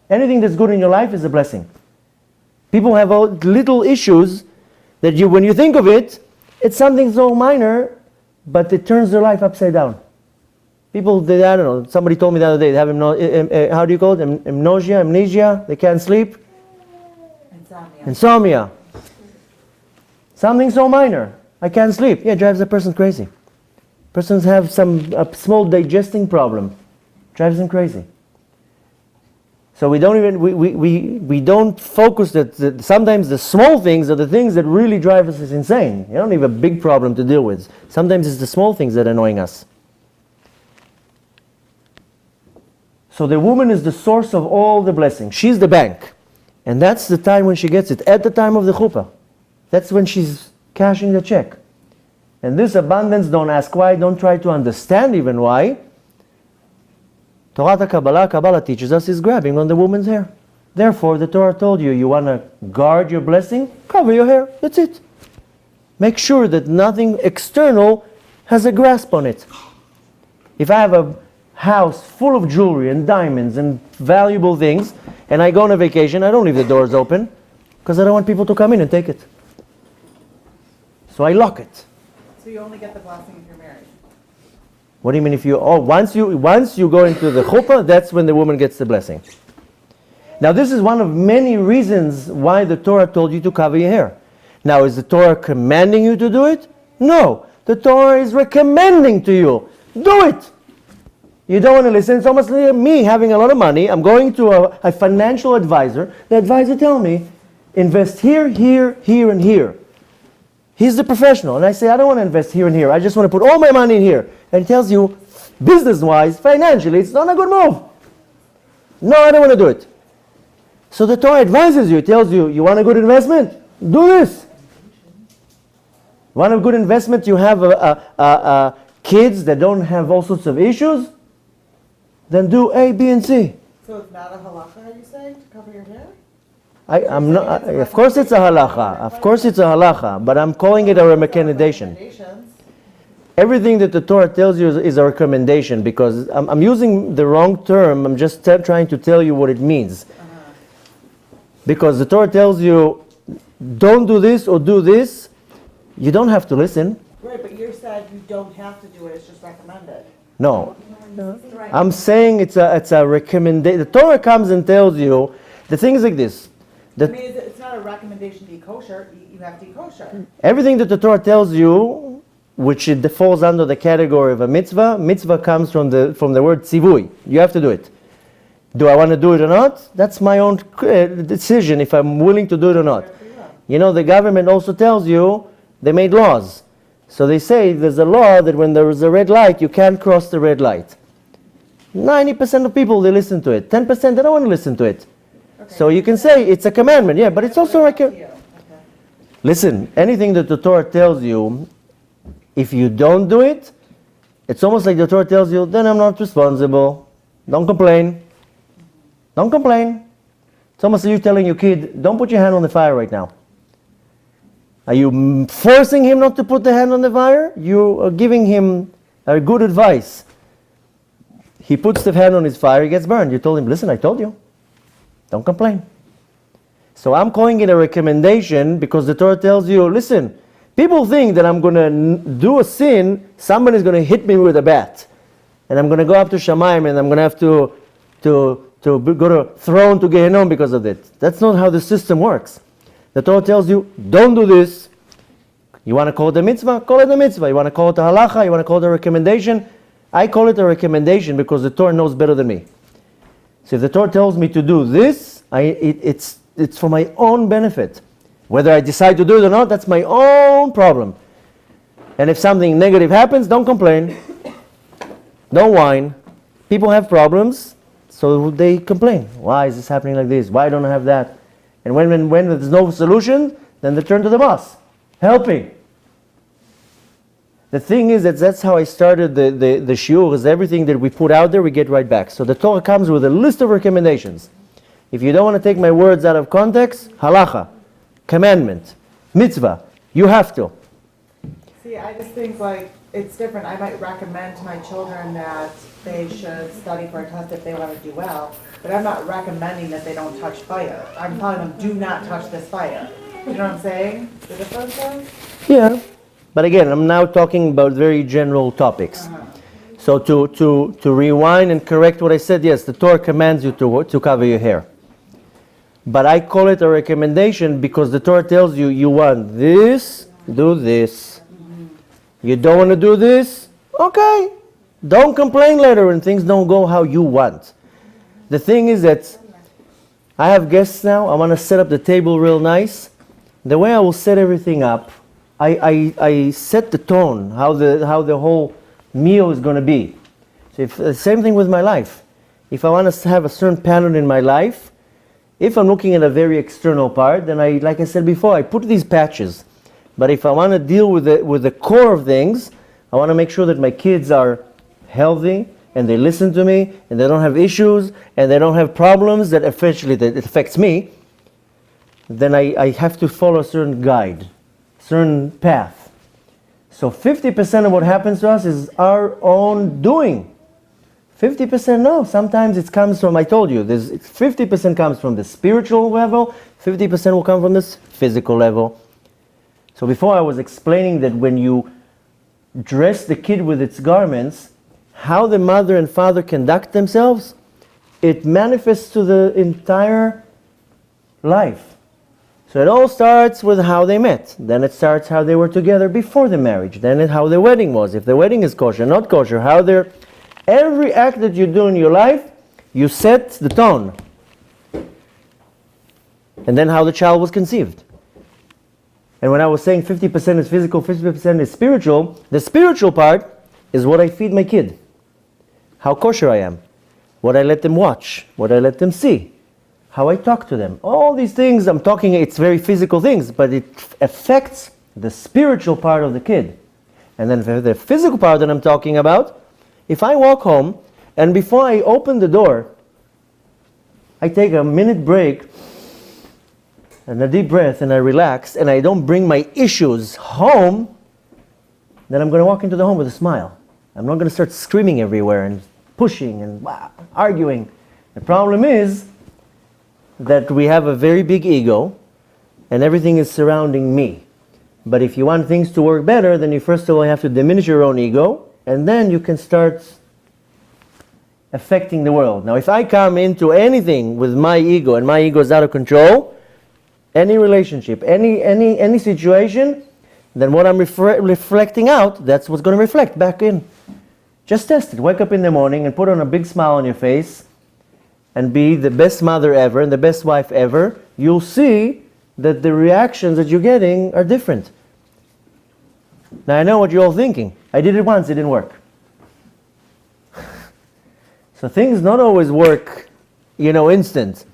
Anything that's good in your life is a blessing. People have little issues that when you think of it, it's something so minor, but it turns their life upside down. People, I don't know, somebody told me the other day, they have how do you call it? Amnesia, they can't sleep. Insomnia. Something so minor. I can't sleep. Yeah, it drives a person crazy. Persons have a small digesting problem. Drives them crazy. So we don't focus that sometimes the small things are the things that really drive us insane. You don't have a big problem to deal with. Sometimes it's the small things that are annoying us. So the woman is the source of all the blessing. She's the bank. And that's the time when she gets it, at the time of the chuppah. That's when she's cashing the check. And this abundance, don't ask why, don't try to understand even why. Torah Kabbalah teaches us is grabbing on the woman's hair. Therefore, the Torah told you, you want to guard your blessing, cover your hair, that's it. Make sure that nothing external has a grasp on it. If I have a house full of jewelry and diamonds and valuable things, and I go on a vacation, I don't leave the doors open, because I don't want people to come in and take it. So I lock it. So you only get the blessing if you're married? What do you mean once you go into the chuppah, that's when the woman gets the blessing. Now this is one of many reasons why the Torah told you to cover your hair. Now is the Torah commanding you to do it? No. The Torah is recommending to you, do it. You don't want to listen. It's almost like me having a lot of money. I'm going to a financial advisor. The advisor tells me, invest here, here, here, and here. He's the professional. And I say, I don't want to invest here and here. I just want to put all my money in here. And he tells you, business-wise, financially, it's not a good move. No, I don't want to do it. So the Torah advises you. It tells you, you want a good investment? Do this. Want a good investment? You have kids that don't have all sorts of issues? Then do A, B, and C. So it's not a halacha, you say, to cover your hair? I'm not. Of course, it's a halacha. Of course, it's a halacha. But I'm calling it a recommendation. Everything that the Torah tells you is a recommendation, because I'm using the wrong term. I'm just trying to tell you what it means. Because the Torah tells you, don't do this or do this. You don't have to listen. Right, but you said you don't have to do it. It's just recommended. No. I'm saying it's a recommendation. The Torah comes and tells you the things like this. I mean, it's not a recommendation to eat kosher. You have to eat kosher. Everything that the Torah tells you, which it falls under the category of a mitzvah, mitzvah comes from the word tzivui. You have to do it. Do I want to do it or not? That's my own decision if I'm willing to do it or not. You know, the government also tells you they made laws. So they say there's a law that when there is a red light, you can't cross the red light. 90% of people, they listen to it. 10%, they don't want to listen to it. Okay. So you can say it's a commandment, yeah, but it's also Listen, anything that the Torah tells you, if you don't do it, It's almost like the Torah tells you, then I'm not responsible. Don't complain. Don't complain. It's almost like you telling your kid, don't put your hand on the fire right now. Are you forcing him not to put the hand on the fire? You are giving him a good advice. He puts the hand on his fire, he gets burned. You told him, listen, I told you. Don't complain. So I'm calling it a recommendation because the Torah tells you, listen, people think that I'm going to do a sin, somebody's going to hit me with a bat. And I'm going to go up to Shamayim and I'm going to have to go to thrown to Gehenom because of it. That's not how the system works. The Torah tells you, don't do this. You want to call it a mitzvah? Call it a mitzvah. You want to call it a halacha? You want to call it a recommendation? I call it a recommendation because the Torah knows better than me. So if the Torah tells me to do this, it's for my own benefit. Whether I decide to do it or not, that's my own problem. And if something negative happens, don't complain. Don't whine. People have problems, so they complain. Why is this happening like this? Why don't I have that? And when there's no solution, then they turn to the boss. Help me. The thing is that's how I started the shiur, is everything that we put out there, we get right back. So the Torah comes with a list of recommendations. If you don't want to take my words out of context, halacha, commandment, mitzvah, you have to. See, I just think like it's different. I might recommend to my children that they should study for a test if they want to do well, but I'm not recommending that they don't touch fire. I'm telling them, do not touch this fire. You know what I'm saying? The difference is? Yeah. But again, I'm now talking about very general topics. So to rewind and correct what I said, yes, the Torah commands you to cover your hair. But I call it a recommendation because the Torah tells you, you want this, do this. You don't want to do this? Okay. Don't complain later when things don't go how you want. The thing is that I have guests now. I want to set up the table real nice. The way I will set everything up, I set the tone, how the whole meal is going to be. So same thing with my life. If I want to have a certain pattern in my life, if I'm looking at a very external part, then like I said before, I put these patches. But if I want to deal with the core of things, I want to make sure that my kids are healthy and they listen to me and they don't have issues and they don't have problems that it affects me. Then I have to follow a certain guide, certain path. So 50% of what happens to us is our own doing. 50% no. Sometimes it comes from, I told you, 50% comes from the spiritual level, 50% will come from this physical level. So before I was explaining that when you dress the kid with its garments, how the mother and father conduct themselves, it manifests to the entire life. So it all starts with how they met. Then it starts how they were together before the marriage. Then how the wedding was. If the wedding is kosher, not kosher, how they're... Every act that you do in your life, you set the tone. And then how the child was conceived. And when I was saying 50% is physical, 50% is spiritual, the spiritual part is what I feed my kid. How kosher I am. What I let them watch. What I let them see. How I talk to them. All these things I'm talking, it's very physical things, but it affects the spiritual part of the kid. And then for the physical part that I'm talking about, if I walk home and before I open the door, I take a minute break and a deep breath and I relax and I don't bring my issues home, then I'm going to walk into the home with a smile. I'm not going to start screaming everywhere and pushing and arguing. The problem is that we have a very big ego and everything is surrounding me. But if you want things to work better, then you first of all have to diminish your own ego and then you can start affecting the world. Now if I come into anything with my ego and my ego is out of control, any relationship, any situation, then what I'm reflecting out, that's what's going to reflect back in. Just test it. Wake up in the morning and put on a big smile on your face and be the best mother ever and the best wife ever. You'll see that the reactions that you're getting are different. Now I know what you're all thinking. I did it once, it didn't work. So things not always work, instant.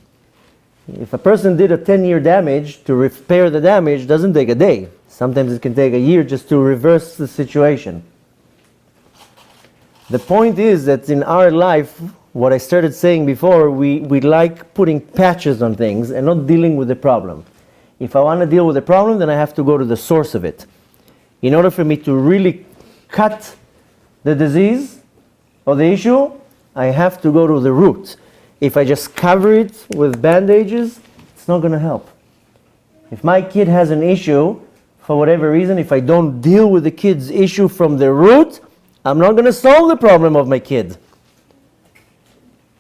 If a person did a 10-year damage, to repair the damage doesn't take a day. Sometimes it can take a year just to reverse the situation. The point is that in our life, what I started saying before, we like putting patches on things and not dealing with the problem. If I want to deal with the problem, then I have to go to the source of it. In order for me to really cut the disease or the issue, I have to go to the root. If I just cover it with bandages, it's not going to help. If my kid has an issue, for whatever reason, if I don't deal with the kid's issue from the root, I'm not going to solve the problem of my kid.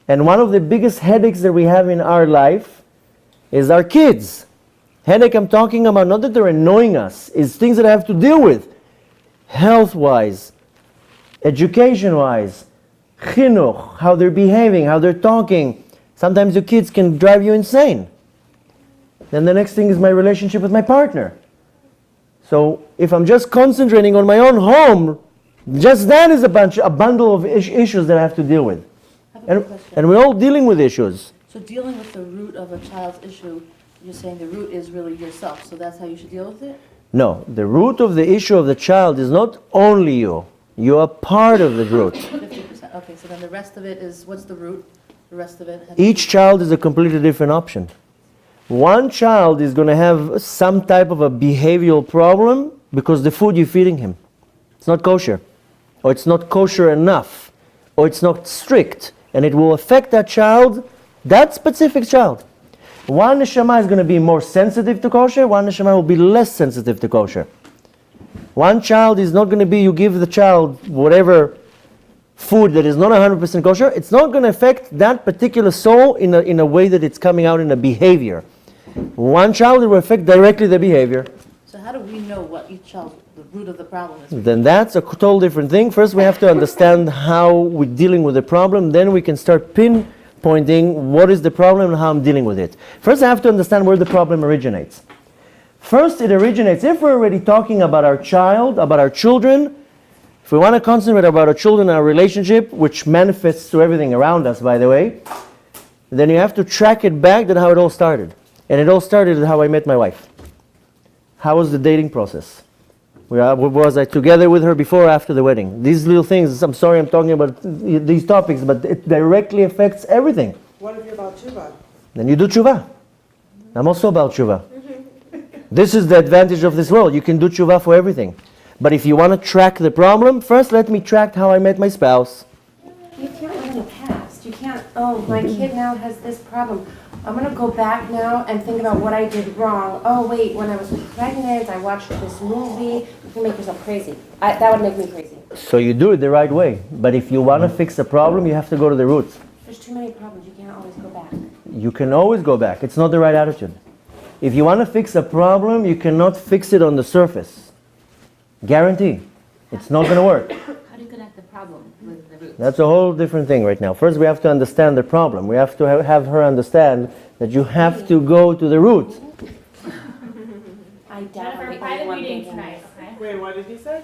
And one of the biggest headaches that we have in our life is our kids. Headache I'm talking about, not that they're annoying us, is things that I have to deal with. Health-wise, education-wise, chinuch, how they're behaving, how they're talking. Sometimes your kids can drive you insane. Then the next thing is my relationship with my partner. So if I'm just concentrating on my own home, just that is a bundle of issues that I have to deal with. And we're all dealing with issues. So dealing with the root of a child's issue, you're saying the root is really yourself, so that's how you should deal with it? No, the root of the issue of the child is not only you. You are part of the root. 50%. Okay, so then the rest of it is, what's the root? The rest of it? Each child is a completely different option. One child is going to have some type of a behavioral problem because the food you're feeding him, it's not kosher, or it's not kosher enough, or it's not strict, and it will affect that child, that specific child. One neshama is going to be more sensitive to kosher, one neshama will be less sensitive to kosher. One child is not going to be, you give the child whatever food that is not 100% kosher, it's not going to affect that particular soul in a way that it's coming out in a behavior. One child, it will affect directly the behavior. So how do we know what each child, the root of the problem is? Then that's a total different thing. First we have to understand how we're dealing with the problem, then we can start pinpointing what is the problem and how I'm dealing with it. First I have to understand where the problem originates. First it originates, if we're already talking about our child, about our children, if we want to concentrate about our children and our relationship, which manifests to everything around us, by the way, then you have to track it back to how it all started. And it all started with how I met my wife. How was the dating process? Was I together with her before or after the wedding? These little things, I'm sorry I'm talking about these topics, but it directly affects everything. What if you're about tshuva? Then you do tshuva. I'm also about tshuva. This is the advantage of this world. You can do tshuva for everything. But if you want to track the problem, first let me track how I met my spouse. You can't live in the past. You can't, oh, my kid now has this problem. I'm going to go back now and think about what I did wrong. Oh, wait, when I was pregnant, I watched this movie. You can make yourself crazy. That would make me crazy. So you do it the right way. But if you want to fix a problem, you have to go to the roots. There's too many problems. You can't always go back. You can always go back. It's not the right attitude. If you want to fix a problem, you cannot fix it on the surface. Guarantee. It's not going to work. How do you connect the problem with the root? That's a whole different thing right now. First, we have to understand the problem. We have to have her understand that you have to go to the root. I Jennifer, definitely private want meeting bacon. tonight, okay? Wait, what did he say?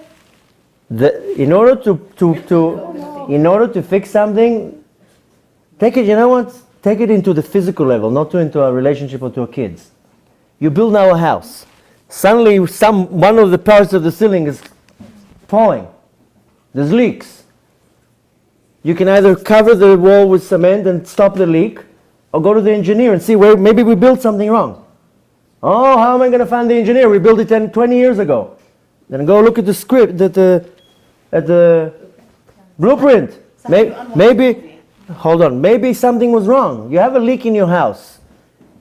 In order to fix something, take it. You know what? Take it into the physical level, not into a relationship or to a kids. You build now a house. Suddenly, one of the parts of the ceiling is falling. There's leaks. You can either cover the wall with cement and stop the leak, or go to the engineer and see where maybe we built something wrong. Oh, how am I going to find the engineer? We built it 20 years ago. Then go look at the script, at the blueprint. Maybe, hold on, maybe something was wrong. You have a leak in your house.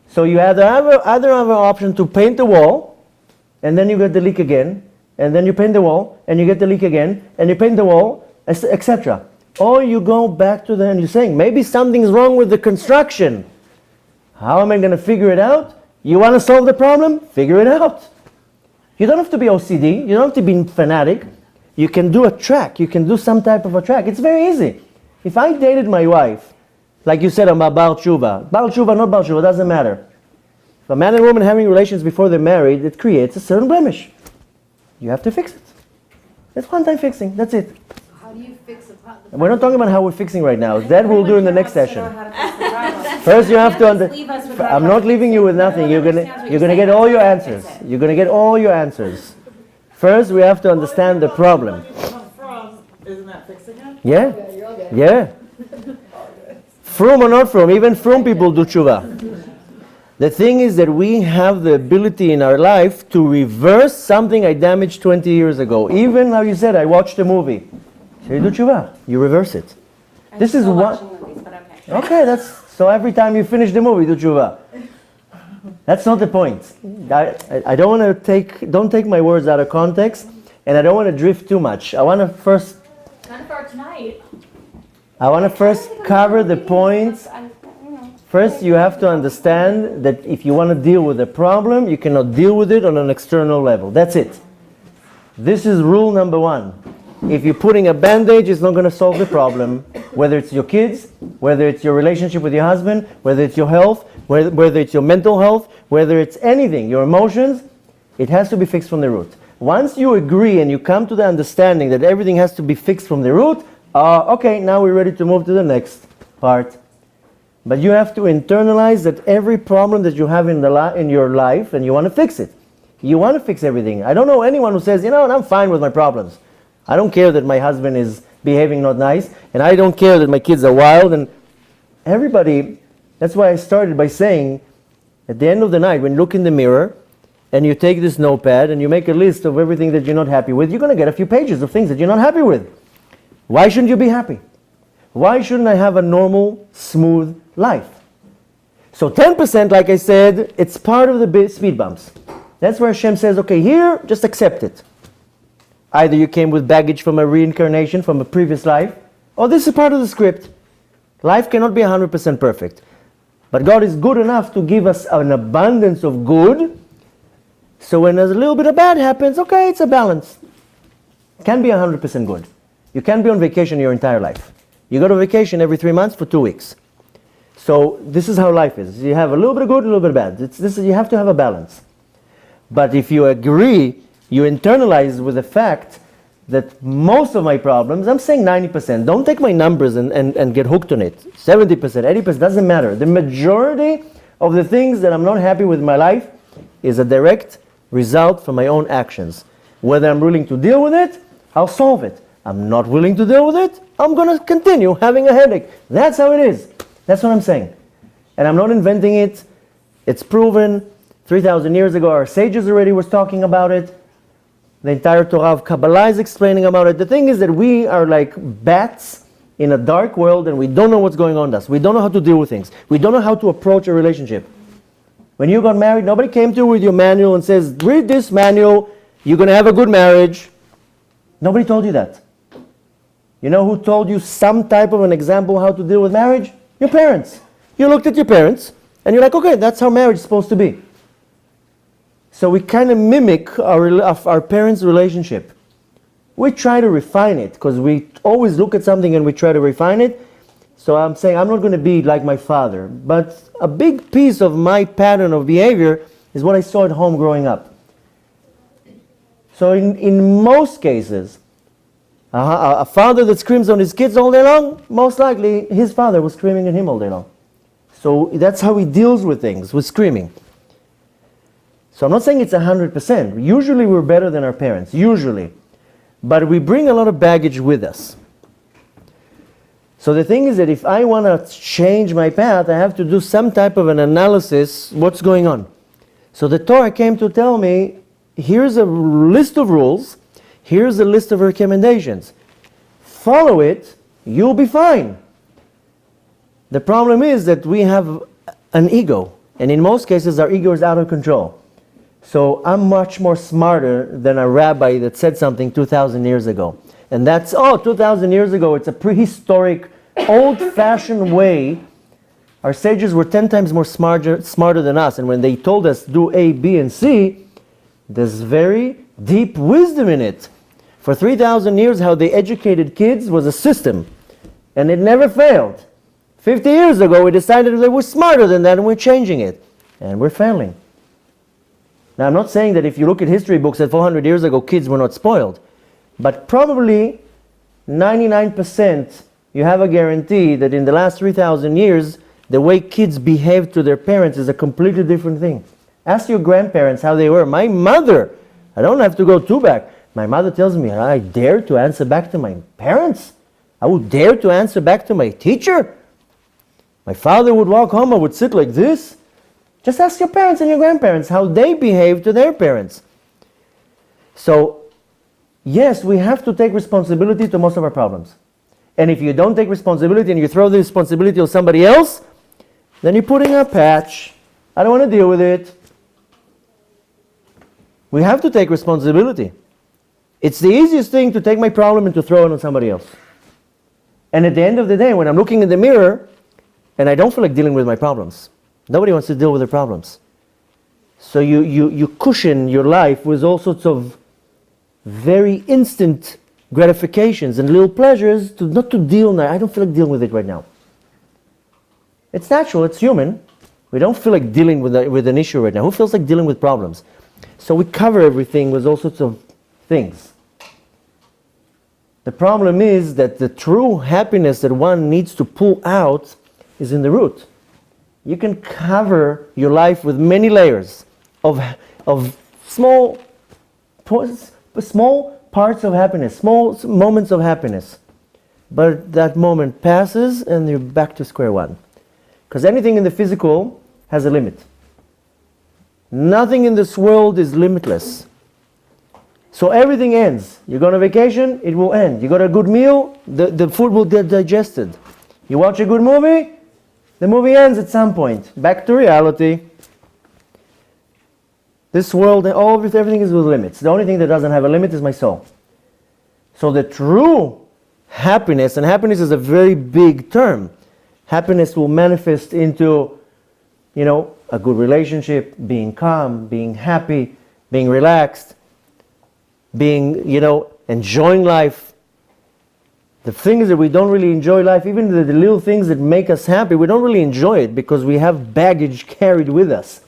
So you either have an option to paint the wall, and then you get the leak again, and then you paint the wall, and you get the leak again, and you paint the wall, etc. Or you go back to and you're saying, maybe something's wrong with the construction. How am I going to figure it out? You want to solve the problem? Figure it out. You don't have to be OCD. You don't have to be fanatic. You can do a track. You can do some type of a track. It's very easy. If I dated my wife, like you said, I'm a Baal Tshuva. Baal Tshuva, not Baal Tshuva, doesn't matter. If a man and woman having relations before they're married, it creates a certain blemish. You have to fix it. It's one-time fixing. That's it. How do you fix a problem? And we're not talking about how we're fixing right now. That we'll do in the next session. First, First, you have to understand. I'm not leaving you with nothing. You're gonna get all your answers. You're gonna get all your answers. First, we have to understand the problem. Isn't that fixing it? Yeah, yeah. From or not from, even from people do tshuva. The thing is that we have the ability in our life to reverse something I damaged 20 years ago. Even how you said, I watched a movie. So you do tshuva, you reverse it. This is what. Movies, but okay. Okay, that's so. Every time you finish the movie, do tshuva. That's not the point. I don't want to don't take my words out of context, and I don't want to drift too much. I want to first cover the points. First, you have to understand that if you want to deal with a problem, you cannot deal with it on an external level. That's it. This is rule number one. If you're putting a bandage, it's not going to solve the problem. Whether it's your kids, whether it's your relationship with your husband, whether it's your health, whether it's your mental health, whether it's anything, your emotions, it has to be fixed from the root. Once you agree and you come to the understanding that everything has to be fixed from the root, okay, now we're ready to move to the next part. But you have to internalize that every problem that you have in your life, and you want to fix it. You want to fix everything. I don't know anyone who says, I'm fine with my problems. I don't care that my husband is behaving not nice, and I don't care that my kids are wild, and everybody, that's why I started by saying, at the end of the night, when you look in the mirror, and you take this notepad, and you make a list of everything that you're not happy with, you're going to get a few pages of things that you're not happy with. Why shouldn't you be happy? Why shouldn't I have a normal, smooth life? So 10%, like I said, it's part of the speed bumps. That's where Hashem says, okay, here, just accept it. Either you came with baggage from a reincarnation, from a previous life, or this is part of the script. Life cannot be 100% perfect. But God is good enough to give us an abundance of good, so when there's a little bit of bad happens, okay, it's a balance. It can't be 100% good. You can't be on vacation your entire life. You go to vacation every 3 months for 2 weeks. So this is how life is. You have a little bit of good, a little bit of bad. You have to have a balance. But if you agree, you internalize with the fact that most of my problems, I'm saying 90%, don't take my numbers and get hooked on it. 70%, 80%, doesn't matter. The majority of the things that I'm not happy with in my life is a direct result from my own actions. Whether I'm willing to deal with it, I'll solve it. I'm not willing to deal with it, I'm going to continue having a headache. That's how it is. That's what I'm saying. And I'm not inventing it. It's proven. 3,000 years ago, our sages already was talking about it. The entire Torah of Kabbalah is explaining about it. The thing is that we are like bats in a dark world and we don't know what's going on with us. We don't know how to deal with things. We don't know how to approach a relationship. When you got married, nobody came to you with your manual and says, read this manual, you're going to have a good marriage. Nobody told you that. You know who told you some type of an example how to deal with marriage? Your parents. You looked at your parents and you're like, okay, that's how marriage is supposed to be. So we kind of mimic our parents' relationship. We try to refine it because we always look at something and we try to refine it. So I'm saying I'm not going to be like my father. But a big piece of my pattern of behavior is what I saw at home growing up. So in most cases, a father that screams on his kids all day long, most likely his father was screaming at him all day long. So that's how he deals with things, with screaming. So I'm not saying it's 100%. Usually we're better than our parents, usually. But we bring a lot of baggage with us. So the thing is that if I want to change my path, I have to do some type of an analysis, what's going on. So the Torah came to tell me, here's a list of rules, here's a list of recommendations. Follow it, you'll be fine. The problem is that we have an ego. And in most cases, our ego is out of control. So I'm much more smarter than a rabbi that said something 2,000 years ago. And that's, 2,000 years ago, it's a prehistoric, old-fashioned way. Our sages were 10 times more smarter than us. And when they told us do A, B, and C, there's very deep wisdom in it. For 3,000 years, how they educated kids was a system. And it never failed. 50 years ago, we decided they were smarter than that, and we're changing it. And we're failing. Now, I'm not saying that if you look at history books that 400 years ago, kids were not spoiled. But probably 99% you have a guarantee that in the last 3,000 years, the way kids behave to their parents is a completely different thing. Ask your grandparents how they were. My mother, I don't have to go too back. My mother tells me, I dare to answer back to my parents? I would dare to answer back to my teacher? My father would walk home, I would sit like this? Just ask your parents and your grandparents how they behave to their parents. So, yes, we have to take responsibility to most of our problems. And if you don't take responsibility and you throw the responsibility on somebody else, then you're putting a patch. I don't want to deal with it. We have to take responsibility. It's the easiest thing to take my problem and to throw it on somebody else. And at the end of the day, when I'm looking in the mirror and I don't feel like dealing with my problems, nobody wants to deal with their problems. So you cushion your life with all sorts of very instant gratifications and little pleasures to not to deal now. I don't feel like dealing with it right now. It's natural, it's human. We don't feel like dealing with an issue right now. Who feels like dealing with problems? So we cover everything with all sorts of things. The problem is that the true happiness that one needs to pull out is in the root. You can cover your life with many layers of small parts of happiness, small moments of happiness. But that moment passes and you're back to square one. Because anything in the physical has a limit. Nothing in this world is limitless. So everything ends. You go on a vacation, it will end. You got a good meal, the food will get digested. You watch a good movie, the movie ends at some point. Back to reality. This world, everything is with limits. The only thing that doesn't have a limit is my soul. So the true happiness, and happiness is a very big term. Happiness will manifest into, a good relationship, being calm, being happy, being relaxed, being, enjoying life. The things that we don't really enjoy life, even the little things that make us happy, we don't really enjoy it because we have baggage carried with us.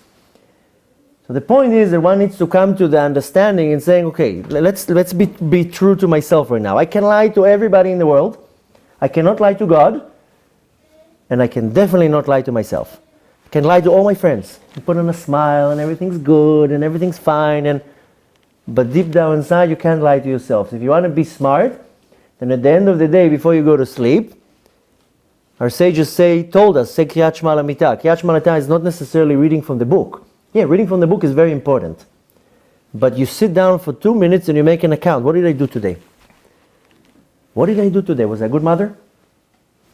So the point is that one needs to come to the understanding and saying, okay, let's be true to myself right now. I can lie to everybody in the world. I cannot lie to God. And I can definitely not lie to myself. I can lie to all my friends. You put on a smile and everything's good and everything's fine. But deep down inside, you can't lie to yourself. So if you want to be smart, then at the end of the day, before you go to sleep, our sages told us, say Kriyat Shema L'Mitah. Kriyat Shema L'Mitah is not necessarily reading from the book. Yeah, reading from the book is very important. But you sit down for 2 minutes and you make an account. What did I do today? What did I do today? Was I a good mother?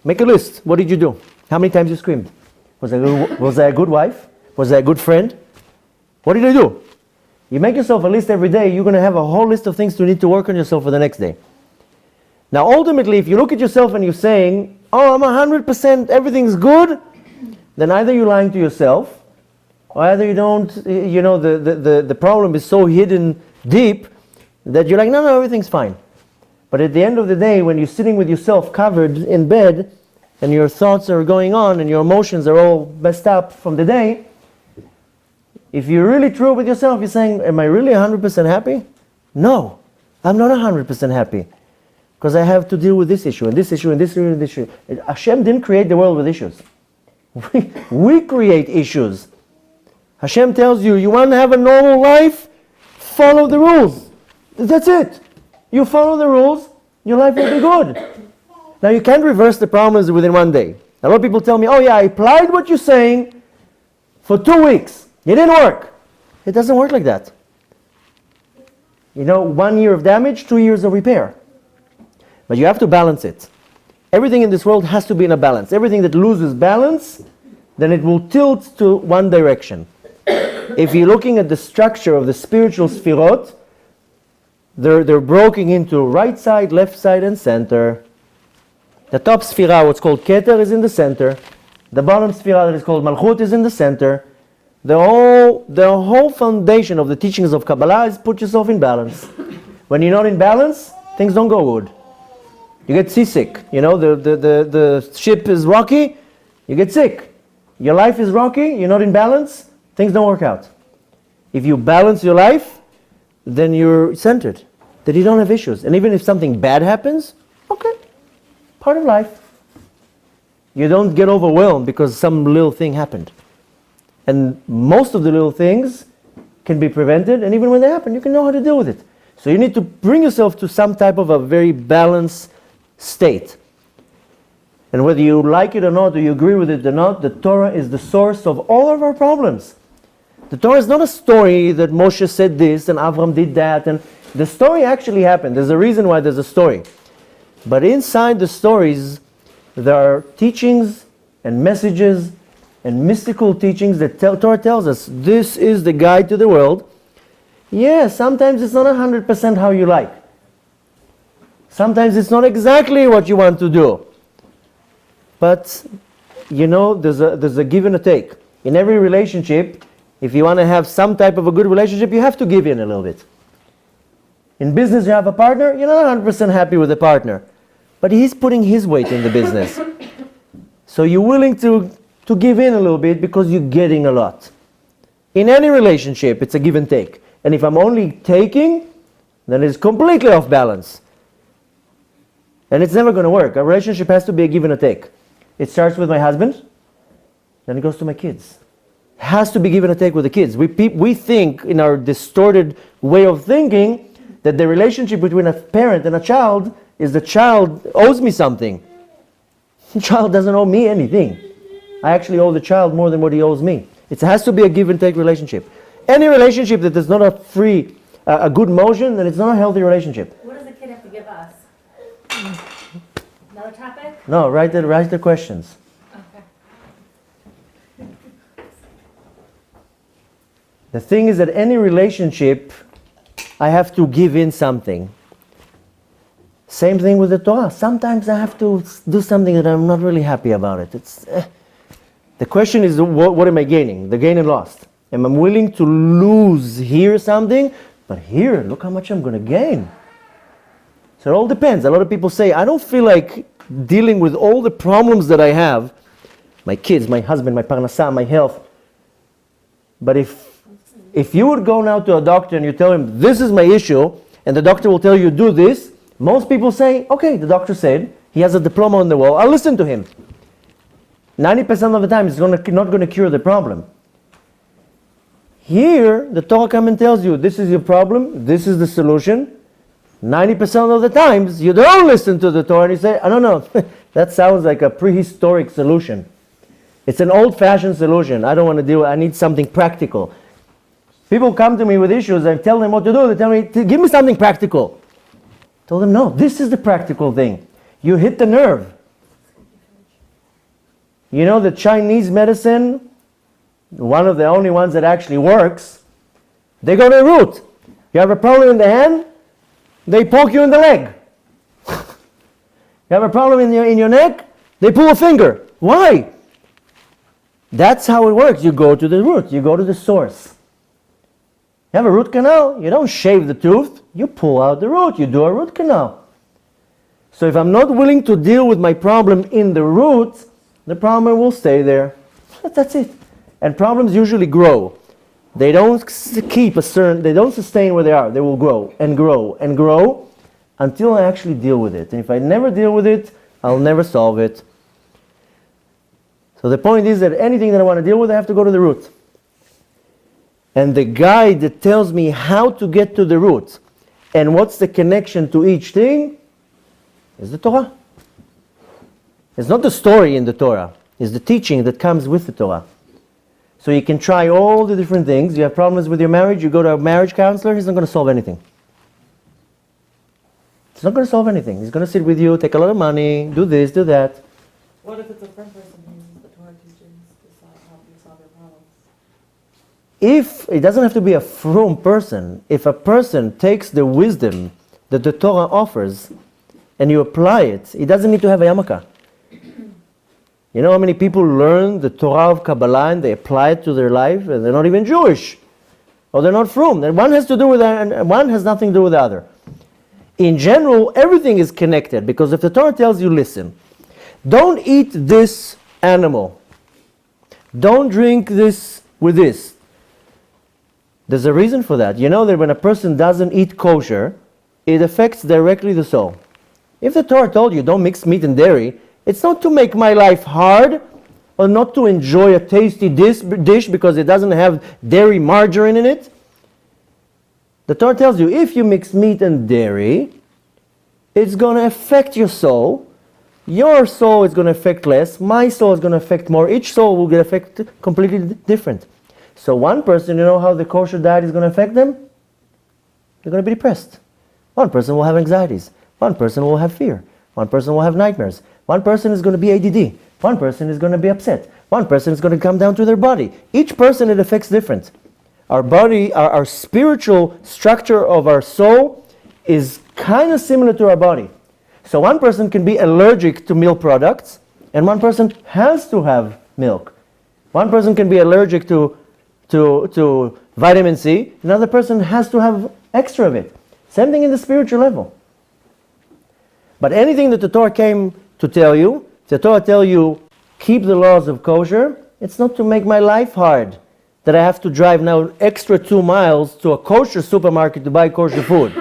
Make a list. What did you do? How many times you screamed? Was I a good wife? Was I a good friend? What did I do? You make yourself a list every day, you're going to have a whole list of things to need to work on yourself for the next day. Now ultimately, if you look at yourself and you're saying, oh, I'm 100%, everything's good, then either you're lying to yourself, or either you don't, the problem is so hidden deep that you're like, no, everything's fine. But at the end of the day, when you're sitting with yourself covered in bed, and your thoughts are going on, and your emotions are all messed up from the day, if you're really true with yourself, you're saying, am I really 100% happy? No, I'm not 100% happy. Because I have to deal with this issue, and this issue, and this issue, and this issue. Hashem didn't create the world with issues. We create issues. Hashem tells you, you want to have a normal life? Follow the rules. That's it. You follow the rules, your life will be good. Now you can't reverse the problems within one day. A lot of people tell me, oh yeah, I applied what you're saying for 2 weeks. It didn't work. It doesn't work like that. 1 year of damage, 2 years of repair. But you have to balance it. Everything in this world has to be in a balance. Everything that loses balance, then it will tilt to one direction. If you're looking at the structure of the spiritual sfirot, they're broken into right side, left side, and center. The top sphira, what's called Keter, is in the center. The bottom sphira, that is called Malchut, is in the center. The whole foundation of the teachings of Kabbalah is put yourself in balance. When you're not in balance, things don't go good. You get seasick. The ship is rocky, you get sick. Your life is rocky, you're not in balance, things don't work out. If you balance your life, then you're centered. Then you don't have issues. And even if something bad happens, okay, part of life. You don't get overwhelmed because some little thing happened. And most of the little things can be prevented, and even when they happen, you can know how to deal with it. So you need to bring yourself to some type of a very balanced state. And whether you like it or not, or you agree with it or not, the Torah is the source of all of our problems. The Torah is not a story that Moshe said this and Avram did that, and the story actually happened. There's a reason why there's a story. But inside the stories, there are teachings and messages and mystical teachings that Torah tells us this is the guide to the world. Yeah, sometimes it's not 100% how you like. Sometimes it's not exactly what you want to do. But, there's a give and a take. In every relationship, if you want to have some type of a good relationship, you have to give in a little bit. In business, you have a partner, you're not 100% happy with the partner. But he's putting his weight in the business. So you're willing to give in a little bit because you're getting a lot. In any relationship, it's a give and take. And if I'm only taking, then it's completely off balance. And it's never going to work. A relationship has to be a give and a take. It starts with my husband, then it goes to my kids. It has to be give and a take with the kids. We think in our distorted way of thinking that the relationship between a parent and a child is the child owes me something. The child doesn't owe me anything. I actually owe the child more than what he owes me. It has to be a give and take relationship. Any relationship that is not a good motion, then it's not a healthy relationship. What does the kid have to give us? Another topic? No, write the questions. Okay. The thing is that any relationship, I have to give in something. Same thing with the Torah. Sometimes I have to do something that I'm not really happy about it. The question is, what am I gaining? The gain and loss. Am I willing to lose here something? But here, look how much I'm going to gain. So it all depends. A lot of people say, I don't feel like dealing with all the problems that I have. My kids, my husband, my parnasah, my health. But if you would go now to a doctor and you tell him, this is my issue, and the doctor will tell you, do this, most people say, okay, the doctor said, he has a diploma on the wall, I'll listen to him. 90% of the time, it's not going to cure the problem. Here, the Torah comes and tells you, this is your problem, this is the solution. 90% of the times, you don't listen to the Torah and you say, I don't know, that sounds like a prehistoric solution. It's an old-fashioned solution. I don't want to deal with it. I need something practical. People come to me with issues, I tell them what to do, they tell me, give me something practical. I told them, no, this is the practical thing. You hit the nerve. You know, the Chinese medicine, one of the only ones that actually works, they go to the root. You have a problem in the hand, they poke you in the leg. You have a problem in your neck, they pull a finger. Why? That's how it works. You go to the root, you go to the source. You have a root canal, you don't shave the tooth, you pull out the root, you do a root canal. So if I'm not willing to deal with my problem in the root, the problem will stay there. That's it. And problems usually grow. They don't they don't sustain where they are. They will grow and grow and grow until I actually deal with it. And if I never deal with it, I'll never solve it. So the point is that anything that I want to deal with, I have to go to the root. And the guide that tells me how to get to the root and what's the connection to each thing is the Torah. It's not the story in the Torah. It's the teaching that comes with the Torah. So you can try all the different things. You have problems with your marriage, you go to a marriage counselor, he's not going to solve anything. He's not going to solve anything. He's going to sit with you, take a lot of money, do this, do that. What if it's a friend person who uses the Torah teachings to help you solve your problems? If it doesn't have to be a frum person, if a person takes the wisdom that the Torah offers and you apply it, he doesn't need to have a yarmulke. You know how many people learn the Torah of Kabbalah and they apply it to their life and they're not even Jewish or they're not frum. And one has to do with that and one has nothing to do with the other. In general, everything is connected because if the Torah tells you, listen, don't eat this animal, don't drink this with this. There's a reason for that. You know that when a person doesn't eat kosher, it affects directly the soul. If the Torah told you don't mix meat and dairy, it's not to make my life hard or not to enjoy a tasty dish because it doesn't have dairy margarine in it. The Torah tells you if you mix meat and dairy, it's going to affect your soul Your soul is going to affect less, my soul is going to affect more. Each soul will get affected completely different. So one person, you know how the kosher diet is going to affect them? They're going to be depressed. One person will have anxieties. One person will have fear. One person will have nightmares. One person is going to be ADD. One person is going to be upset. One person is going to come down to their body. Each person it affects different. Our body, our spiritual structure of our soul is kind of similar to our body. So one person can be allergic to milk products, and one person has to have milk. One person can be allergic to vitamin C, another person has to have extra of it. Same thing in the spiritual level. But anything that the Torah came to tell you, the Torah tell you, keep the laws of kosher, it's not to make my life hard, that I have to drive now an extra 2 miles to a kosher supermarket to buy kosher food.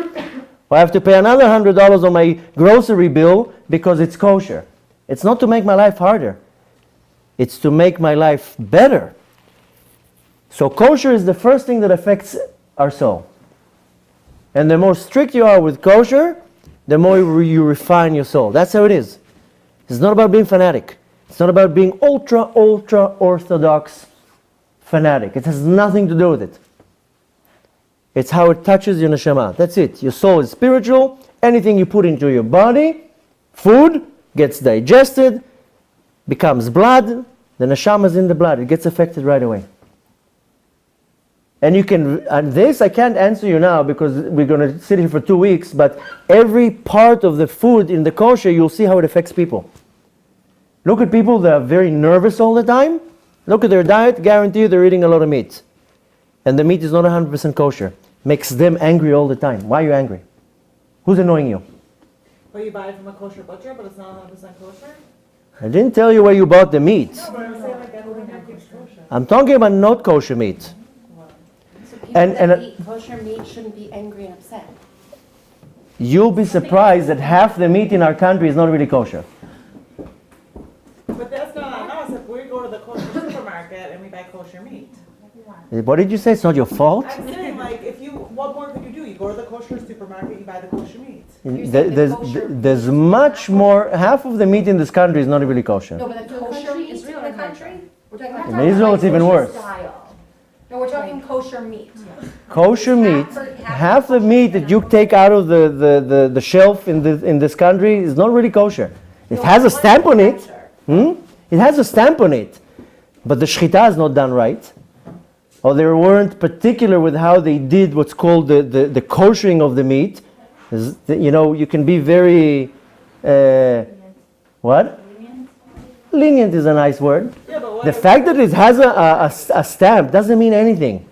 Or I have to pay another $100 on my grocery bill because it's kosher. It's not to make my life harder. It's to make my life better. So kosher is the first thing that affects our soul. And the more strict you are with kosher, the more you refine your soul. That's how it is. It's not about being fanatic. It's not about being ultra orthodox fanatic. It has nothing to do with it. It's how it touches your neshama. That's it. Your soul is spiritual. Anything you put into your body, food, gets digested, becomes blood. The neshama is in the blood. It gets affected right away. And you can, and this I can't answer you now because we're going to sit here for 2 weeks, but every part of the food in the kosher, you'll see how it affects people. Look at people that are very nervous all the time. Look at their diet, guarantee they're eating a lot of meat. And the meat is not 100% kosher. Makes them angry all the time. Why are you angry? Who's annoying you? But you buy it from a kosher butcher, but it's not 100% kosher? I didn't tell you where you bought the meat. No, but I'm saying like everything is kosher. I'm talking about not kosher meat. So people And- that and- eat kosher meat shouldn't be angry and upset. You'll be surprised that half the meat in our country is not really kosher. But that's not on us if we go to the kosher supermarket and we buy kosher meat. What did you say? It's not your fault? I'm saying like, what more could you do? You go to the kosher supermarket, you buy the kosher meat. You're saying the kosher- There's much more, half of the meat in this country is not really kosher. No, but the kosher meat Israel in the or country? We're talking about In Israel, it's even worse. No, we're talking kosher meat. Kosher meat, half the meat that you take out of the shelf in this country is not really kosher. It has a stamp on it. It has a stamp on it. But the shechita is not done right. Or they weren't particular with how they did what's called the koshering of the meat. You know, you can be very, what? Lenient is a nice word. Yeah, but what The fact that it has a stamp doesn't mean anything.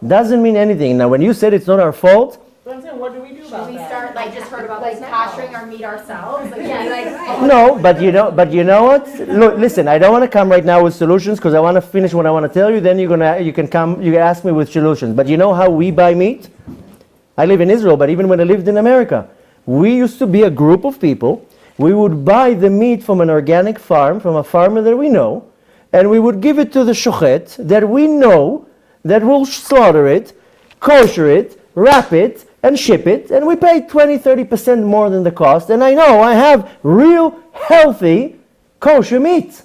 Doesn't mean anything. Now, when you said it's not our fault, But I'm saying, what do we do about Should we that? start, like, just heard about, like, koshering our meat ourselves? Like, should we, like, no, but you know what? Look, listen, I don't want to come right now with solutions because I want to finish what I want to tell you. Then you can ask me with solutions. But you know how we buy meat? I live in Israel, but even when I lived in America, we used to be a group of people. We would buy the meat from an organic farm, from a farmer that we know, and we would give it to the shochet that we know that will slaughter it, kosher it, wrap it, and ship it, and we pay 20-30% more than the cost, and I know I have real healthy kosher meat.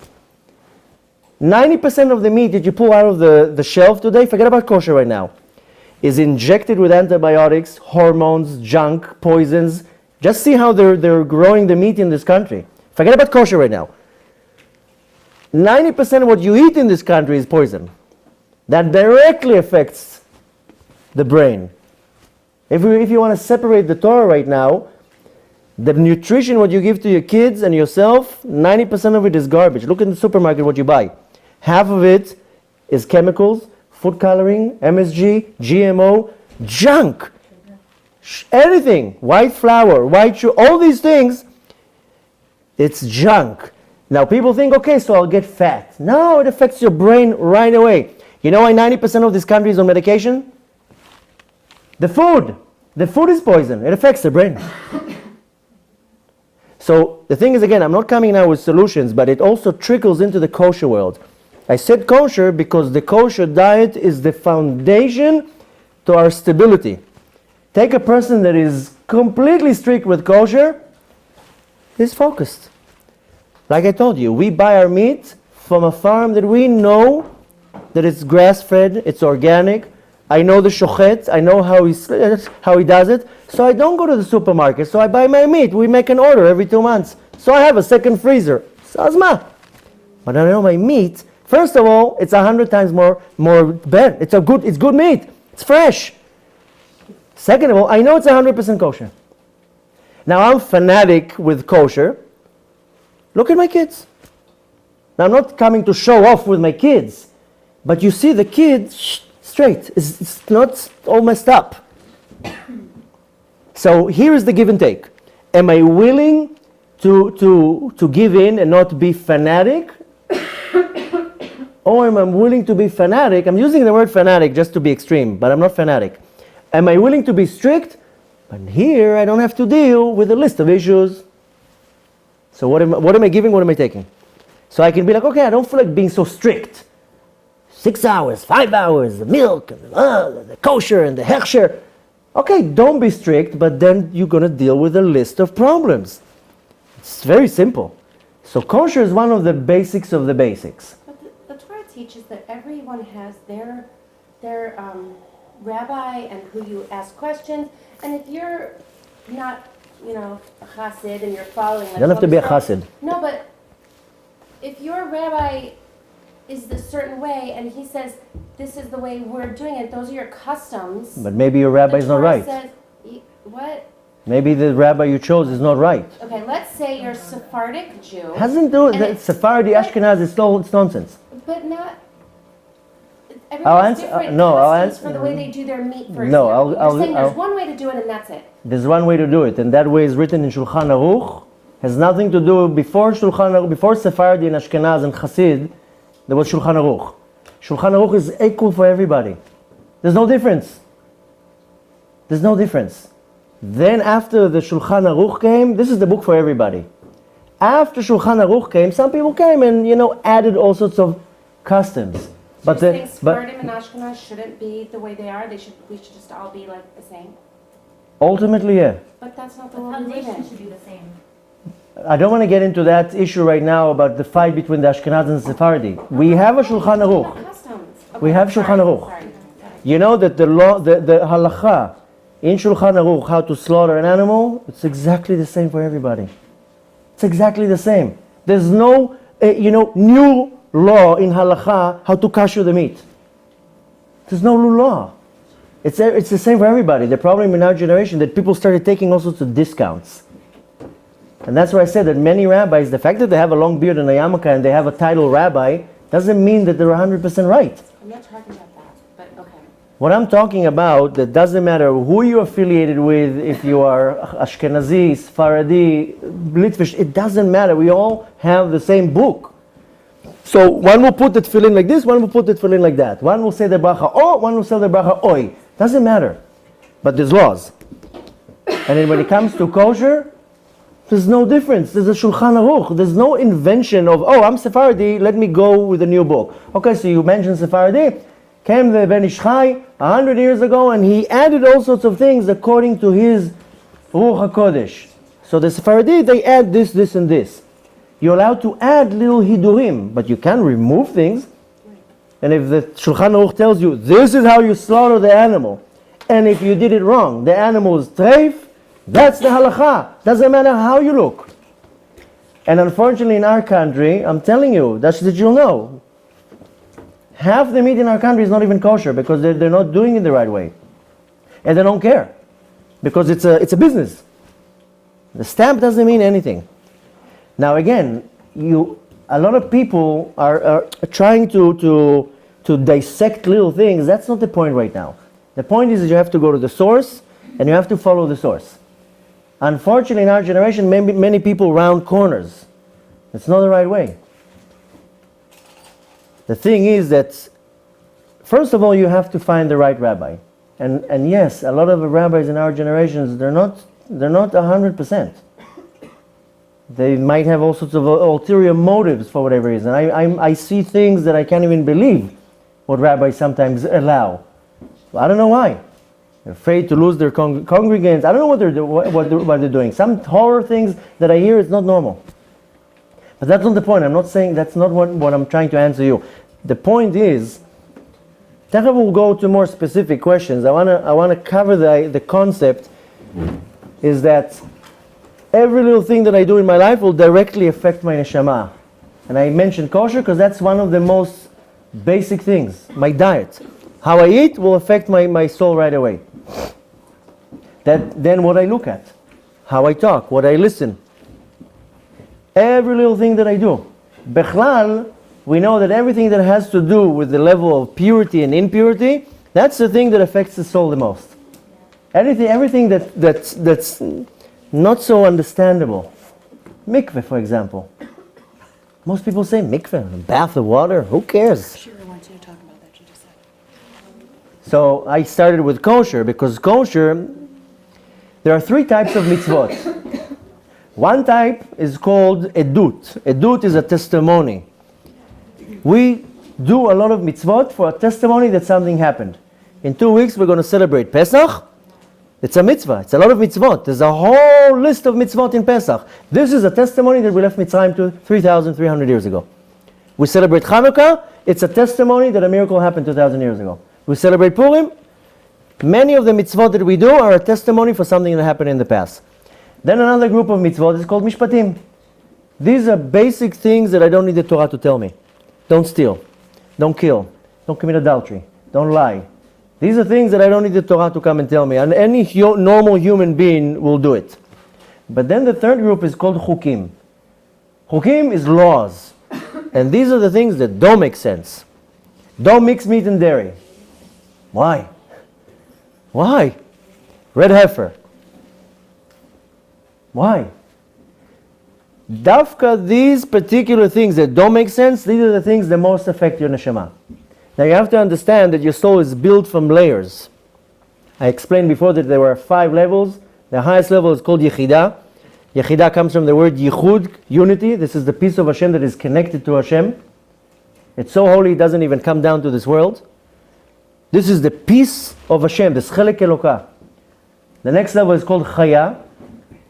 90% of the meat that you pull out of the shelf today, forget about kosher right now, is injected with antibiotics, hormones, junk, poisons. Just see how they're growing the meat in this country. Forget about kosher right now. 90% of what you eat in this country is poison. That directly affects the brain. If you want to separate the Torah right now, the nutrition, what you give to your kids and yourself, 90% of it is garbage. Look in the supermarket what you buy. Half of it is chemicals, food coloring, MSG, GMO, junk. Anything, white flour, white sugar, all these things, it's junk. Now people think, okay, so I'll get fat. No, it affects your brain right away. You know why 90% of this country is on medication? The food. The food is poison. It affects the brain. So the thing is, again, I'm not coming now with solutions, but it also trickles into the kosher world. I said kosher because the kosher diet is the foundation to our stability. Take a person that is completely strict with kosher, he's focused. Like I told you, we buy our meat from a farm that we know that it's grass-fed, it's organic. I know the shochet, I know how he does it. So I don't go to the supermarket, so I buy my meat. We make an order every 2 months. So I have a second freezer. So azma. But I know my meat, first of all, it's 100 times more better. It's good meat. It's fresh. Second of all, I know it's 100% kosher. Now I'm fanatic with kosher. Look at my kids. Now I'm not coming to show off with my kids, but you see the kids straight. It's not all messed up. So here is the give and take. Am I willing to give in and not be fanatic? Or am I willing to be fanatic? I'm using the word fanatic just to be extreme, but I'm not fanatic. Am I willing to be strict? But here I don't have to deal with a list of issues. So what am I giving? What am I taking? So I can be like, okay, I don't feel like being so strict. 6 hours, 5 hours, the milk, and the kosher and the hechsher. Okay, don't be strict, but then you're going to deal with a list of problems. It's very simple. So kosher is one of the basics of the basics. But the Torah teaches that everyone has their rabbi and who you ask questions. And if you're not, a chassid and you're following... You don't have to be a chassid. No, but if your rabbi is the certain way and he says, this is the way we're doing it, those are your customs. But maybe your rabbi is not right. Says, what? Maybe the rabbi you chose is not right. Okay, let's say you're a Sephardic Jew. Hasn't do it. Sephardi, Ashkenaz, it's nonsense. But not... I'll Everyone's answer- different I'll customs answer- for the way they do their meat, for No, example. I'll- You're saying I'll- there's one way to do it and that's it. There's one way to do it, and that way is written in Shulchan Aruch. Has nothing to do before Shulchan Aruch, before Sephardi and Ashkenaz and Chassid. There was Shulchan Aruch. Shulchan Aruch is equal for everybody. There's no difference. There's no difference. Then after the Shulchan Aruch came, this is the book for everybody. After Shulchan Aruch came, some people came and added all sorts of customs. So you think Sephardim and Ashkenaz shouldn't be the way they are? We should just all be like the same? Ultimately, yeah. But that's not the The world we live foundation in. should be the same. I don't want to get into that issue right now about the fight between the Ashkenaz and Sephardi. We have a Shulchan Aruch. Customs. We have Shulchan Aruch. Sorry. You know that the law, the halacha in Shulchan Aruch, how to slaughter an animal, it's exactly the same for everybody. It's exactly the same. There's no, new law in halacha how to kosher the meat. There's no new law. It's the same for everybody. The problem in our generation that people started taking all sorts of discounts. And that's why I said that many rabbis, the fact that they have a long beard and a yarmulke and they have a title rabbi, doesn't mean that they're 100% right. I'm not talking about that, but okay. What I'm talking about, that doesn't matter who you're affiliated with, if you are Ashkenazi, Sephardi, Litvish, it doesn't matter. We all have the same book. So one will put the tefillin like this, one will put the tefillin like that. One will say the bracha oh, one will say the bracha oi. Doesn't matter. But there's laws. And then when it comes to kosher, there's no difference. There's a Shulchan Aruch. There's no invention of, I'm Sephardi, let me go with a new book. Okay, so you mentioned Sephardi. Came the Ben Ish Chai 100 years ago, and he added all sorts of things according to his Ruach HaKodesh. So the Sephardi, they add this, this, and this. You're allowed to add little hidurim, but you can remove things. And if the Shulchan Aruch tells you, this is how you slaughter the animal, and if you did it wrong, the animal is treif, that's the halacha. Doesn't matter how you look. And unfortunately in our country, I'm telling you, that's that you'll know. Half the meat in our country is not even kosher because they're not doing it the right way. And they don't care. Because it's a business. The stamp doesn't mean anything. Now again, a lot of people are trying to dissect little things. That's not the point right now. The point is that you have to go to the source and you have to follow the source. Unfortunately, in our generation, many people round corners. It's not the right way. The thing is that, first of all, you have to find the right rabbi. And yes, a lot of the rabbis in our generations, they're not 100%. They might have all sorts of ulterior motives for whatever reason. I see things that I can't even believe what rabbis sometimes allow. I don't know why. They're afraid to lose their congregants. I don't know what they're doing. Some horror things that I hear is not normal. But that's not the point. I'm not saying that's not what I'm trying to answer you. The point is, Therefore we'll go to more specific questions. I wanna cover the concept is that every little thing that I do in my life will directly affect my neshama. And I mentioned kosher because that's one of the most basic things. My diet. How I eat will affect my soul right away. Then what I look at. How I talk. What I listen. Every little thing that I do. Bechlal, we know that everything that has to do with the level of purity and impurity, that's the thing that affects the soul the most. Everything that's not so understandable. Mikveh, for example. Most people say mikveh, a bath of water, who cares? Shira wants you to talk about that, you just said. So I started with kosher because kosher, there are 3 types of mitzvot. One type is called edut. Edut is a testimony. We do a lot of mitzvot for a testimony that something happened. In 2 weeks we're going to celebrate Pesach. It's a mitzvah. It's a lot of mitzvot. There's a whole list of mitzvot in Pesach. This is a testimony that we left Mitzrayim 3,300 years ago. We celebrate Hanukkah. It's a testimony that a miracle happened 2,000 years ago. We celebrate Purim. Many of the mitzvot that we do are a testimony for something that happened in the past. Then another group of mitzvot is called mishpatim. These are basic things that I don't need the Torah to tell me. Don't steal. Don't kill. Don't commit adultery. Don't lie. These are things that I don't need the Torah to come and tell me. And any normal human being will do it. But then the third group is called chukim. Chukim is laws. And these are the things that don't make sense. Don't mix meat and dairy. Why? Why? Red heifer. Why? Dafka, these particular things that don't make sense, these are the things that most affect your neshama. Now you have to understand that your soul is built from layers. I explained before that there were 5 levels. The highest level is called Yechidah. Yechidah comes from the word Yichud, unity. This is the piece of Hashem that is connected to Hashem. It's so holy it doesn't even come down to this world. This is the piece of Hashem, the Chelek Elokah. The next level is called Chaya.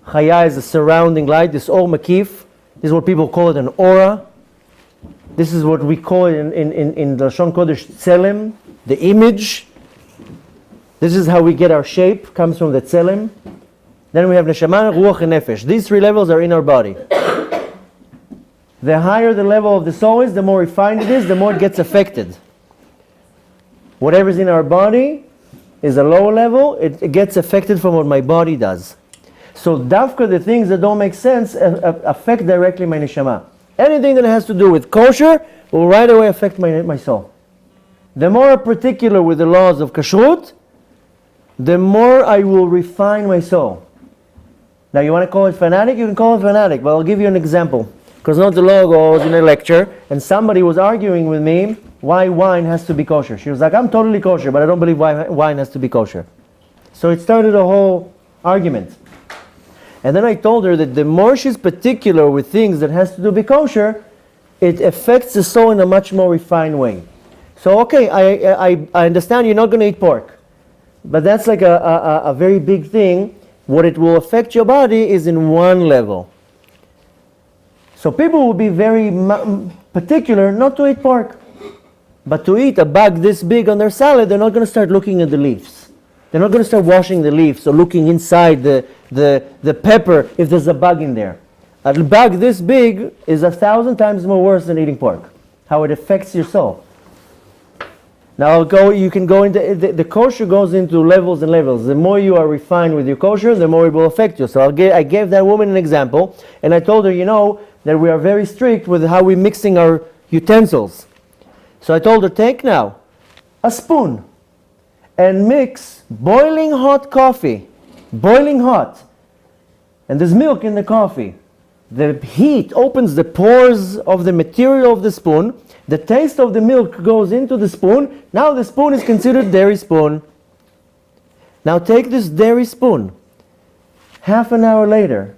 Chaya is the surrounding light, this Or Makif. This is what people call it an aura. This is what we call it in the Lashon Kodesh Tzelem, the image. This is how we get our shape, comes from the Tzelem. Then we have Neshama, Ruach, and Nefesh. These 3 levels are in our body. The higher the level of the soul is, the more refined it is, the more it gets affected. Whatever's in our body is a lower level, it gets affected from what my body does. So dafka, the things that don't make sense, affect directly my neshama. Anything that has to do with kosher will right away affect my soul. The more particular with the laws of kashrut, the more I will refine my soul. Now you want to call it fanatic? You can call it fanatic, but I'll give you an example. Because not the logo was in a lecture, and somebody was arguing with me why wine has to be kosher. She was like, I'm totally kosher, but I don't believe wine has to be kosher. So it started a whole argument. And then I told her that the more she's particular with things that has to do with kosher, it affects the soul in a much more refined way. So okay, I understand you're not going to eat pork. But that's like a very big thing. What it will affect your body is in one level. So people will be very particular not to eat pork. But to eat a bug this big on their salad, they're not going to start looking at the leaves. They're not going to start washing the leaves or looking inside the pepper if there's a bug in there. A bug this big is 1,000 times more worse than eating pork. How it affects your soul. Now you can go into, the kosher goes into levels and levels. The more you are refined with your kosher, the more it will affect you. So I gave that woman an example, and I told her, that we are very strict with how we're mixing our utensils. So I told her, take now a spoon and mix boiling hot coffee, boiling hot, and there's milk in the coffee. The heat opens the pores of the material of the spoon. The taste of the milk goes into the spoon. Now the spoon is considered dairy spoon. Now take this dairy spoon. Half an hour later,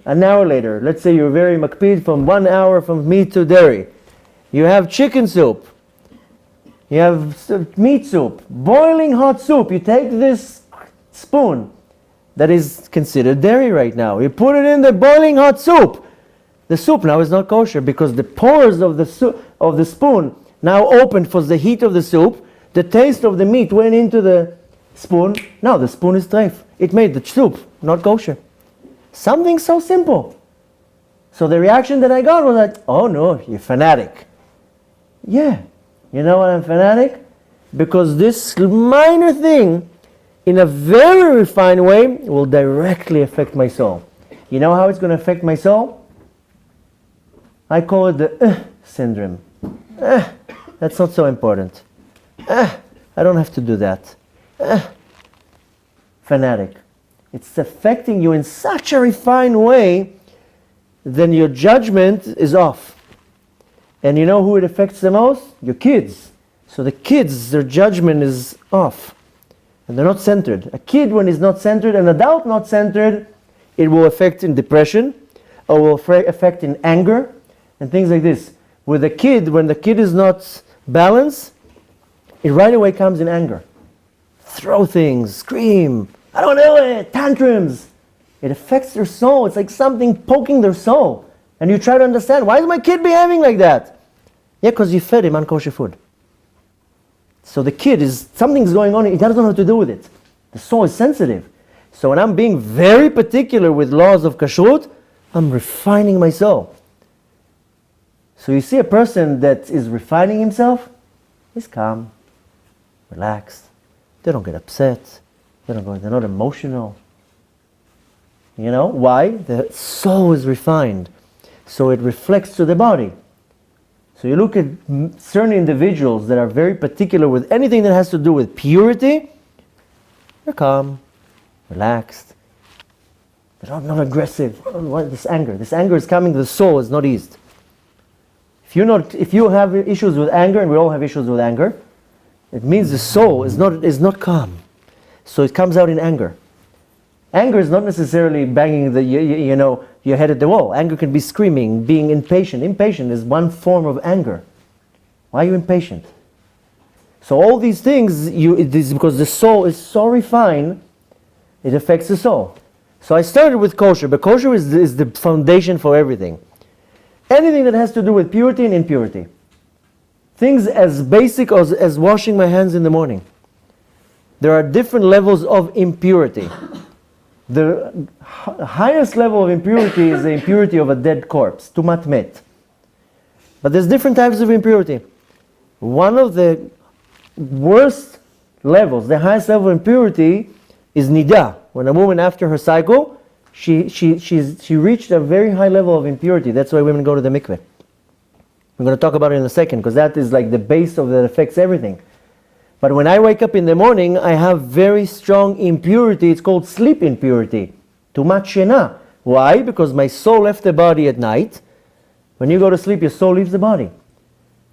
let's say you're very makpid from 1 hour from meat to dairy. You have chicken soup. You have meat soup. Boiling hot soup. You take this spoon that is considered dairy right now. You put it in the boiling hot soup. The soup now is not kosher because the pores of the spoon now opened for the heat of the soup. The taste of the meat went into the spoon. Now the spoon is treif. It made the soup not kosher. Something so simple. So the reaction that I got was like, oh no, you're fanatic. Yeah, you know why I'm fanatic? Because this minor thing, in a very refined way, will directly affect my soul. You know how it's going to affect my soul? I call it the syndrome. That's not so important. I don't have to do that. Fanatic. It's affecting you in such a refined way, then your judgment is off. And you know who it affects the most? Your kids. So the kids, their judgment is off. And they're not centered. A kid, when he's not centered, an adult not centered, it will affect in depression, or will affect in anger, and things like this. With a kid, when the kid is not balanced, it right away comes in anger. Throw things, scream, I don't know it, tantrums. It affects their soul. It's like something poking their soul. And you try to understand, why is my kid behaving like that? Yeah, because you fed him unkosher food. So the kid is, something's going on, he doesn't know what to do with it. The soul is sensitive. So when I'm being very particular with laws of kashrut, I'm refining my soul. So you see a person that is refining himself, he's calm, relaxed. They don't get upset. They're not emotional. You know, why? The soul is refined. So it reflects to the body. So you look at certain individuals that are very particular with anything that has to do with purity, they're calm, relaxed. They're not aggressive. What, this anger is coming, the soul is not eased. If you have issues with anger, and we all have issues with anger, it means the soul is not calm. So it comes out in anger. Anger is not necessarily banging your head at the wall. Anger can be screaming, being impatient. Impatient is one form of anger. Why are you impatient? So all these things, it is because the soul is so refined, it affects the soul. So I started with kosher, but kosher is the foundation for everything. Anything that has to do with purity and impurity. Things as basic as washing my hands in the morning. There are different levels of impurity. The highest level of impurity is the impurity of a dead corpse, tumat met. But there's different types of impurity. One of the worst levels, the highest level of impurity, is nida. When a woman after her cycle, she reached a very high level of impurity. That's why women go to the mikveh. We're going to talk about it in a second, because that is like the base of that affects everything. But when I wake up in the morning, I have very strong impurity. It's called sleep impurity. Tumat shena. Why? Because my soul left the body at night. When you go to sleep, your soul leaves the body.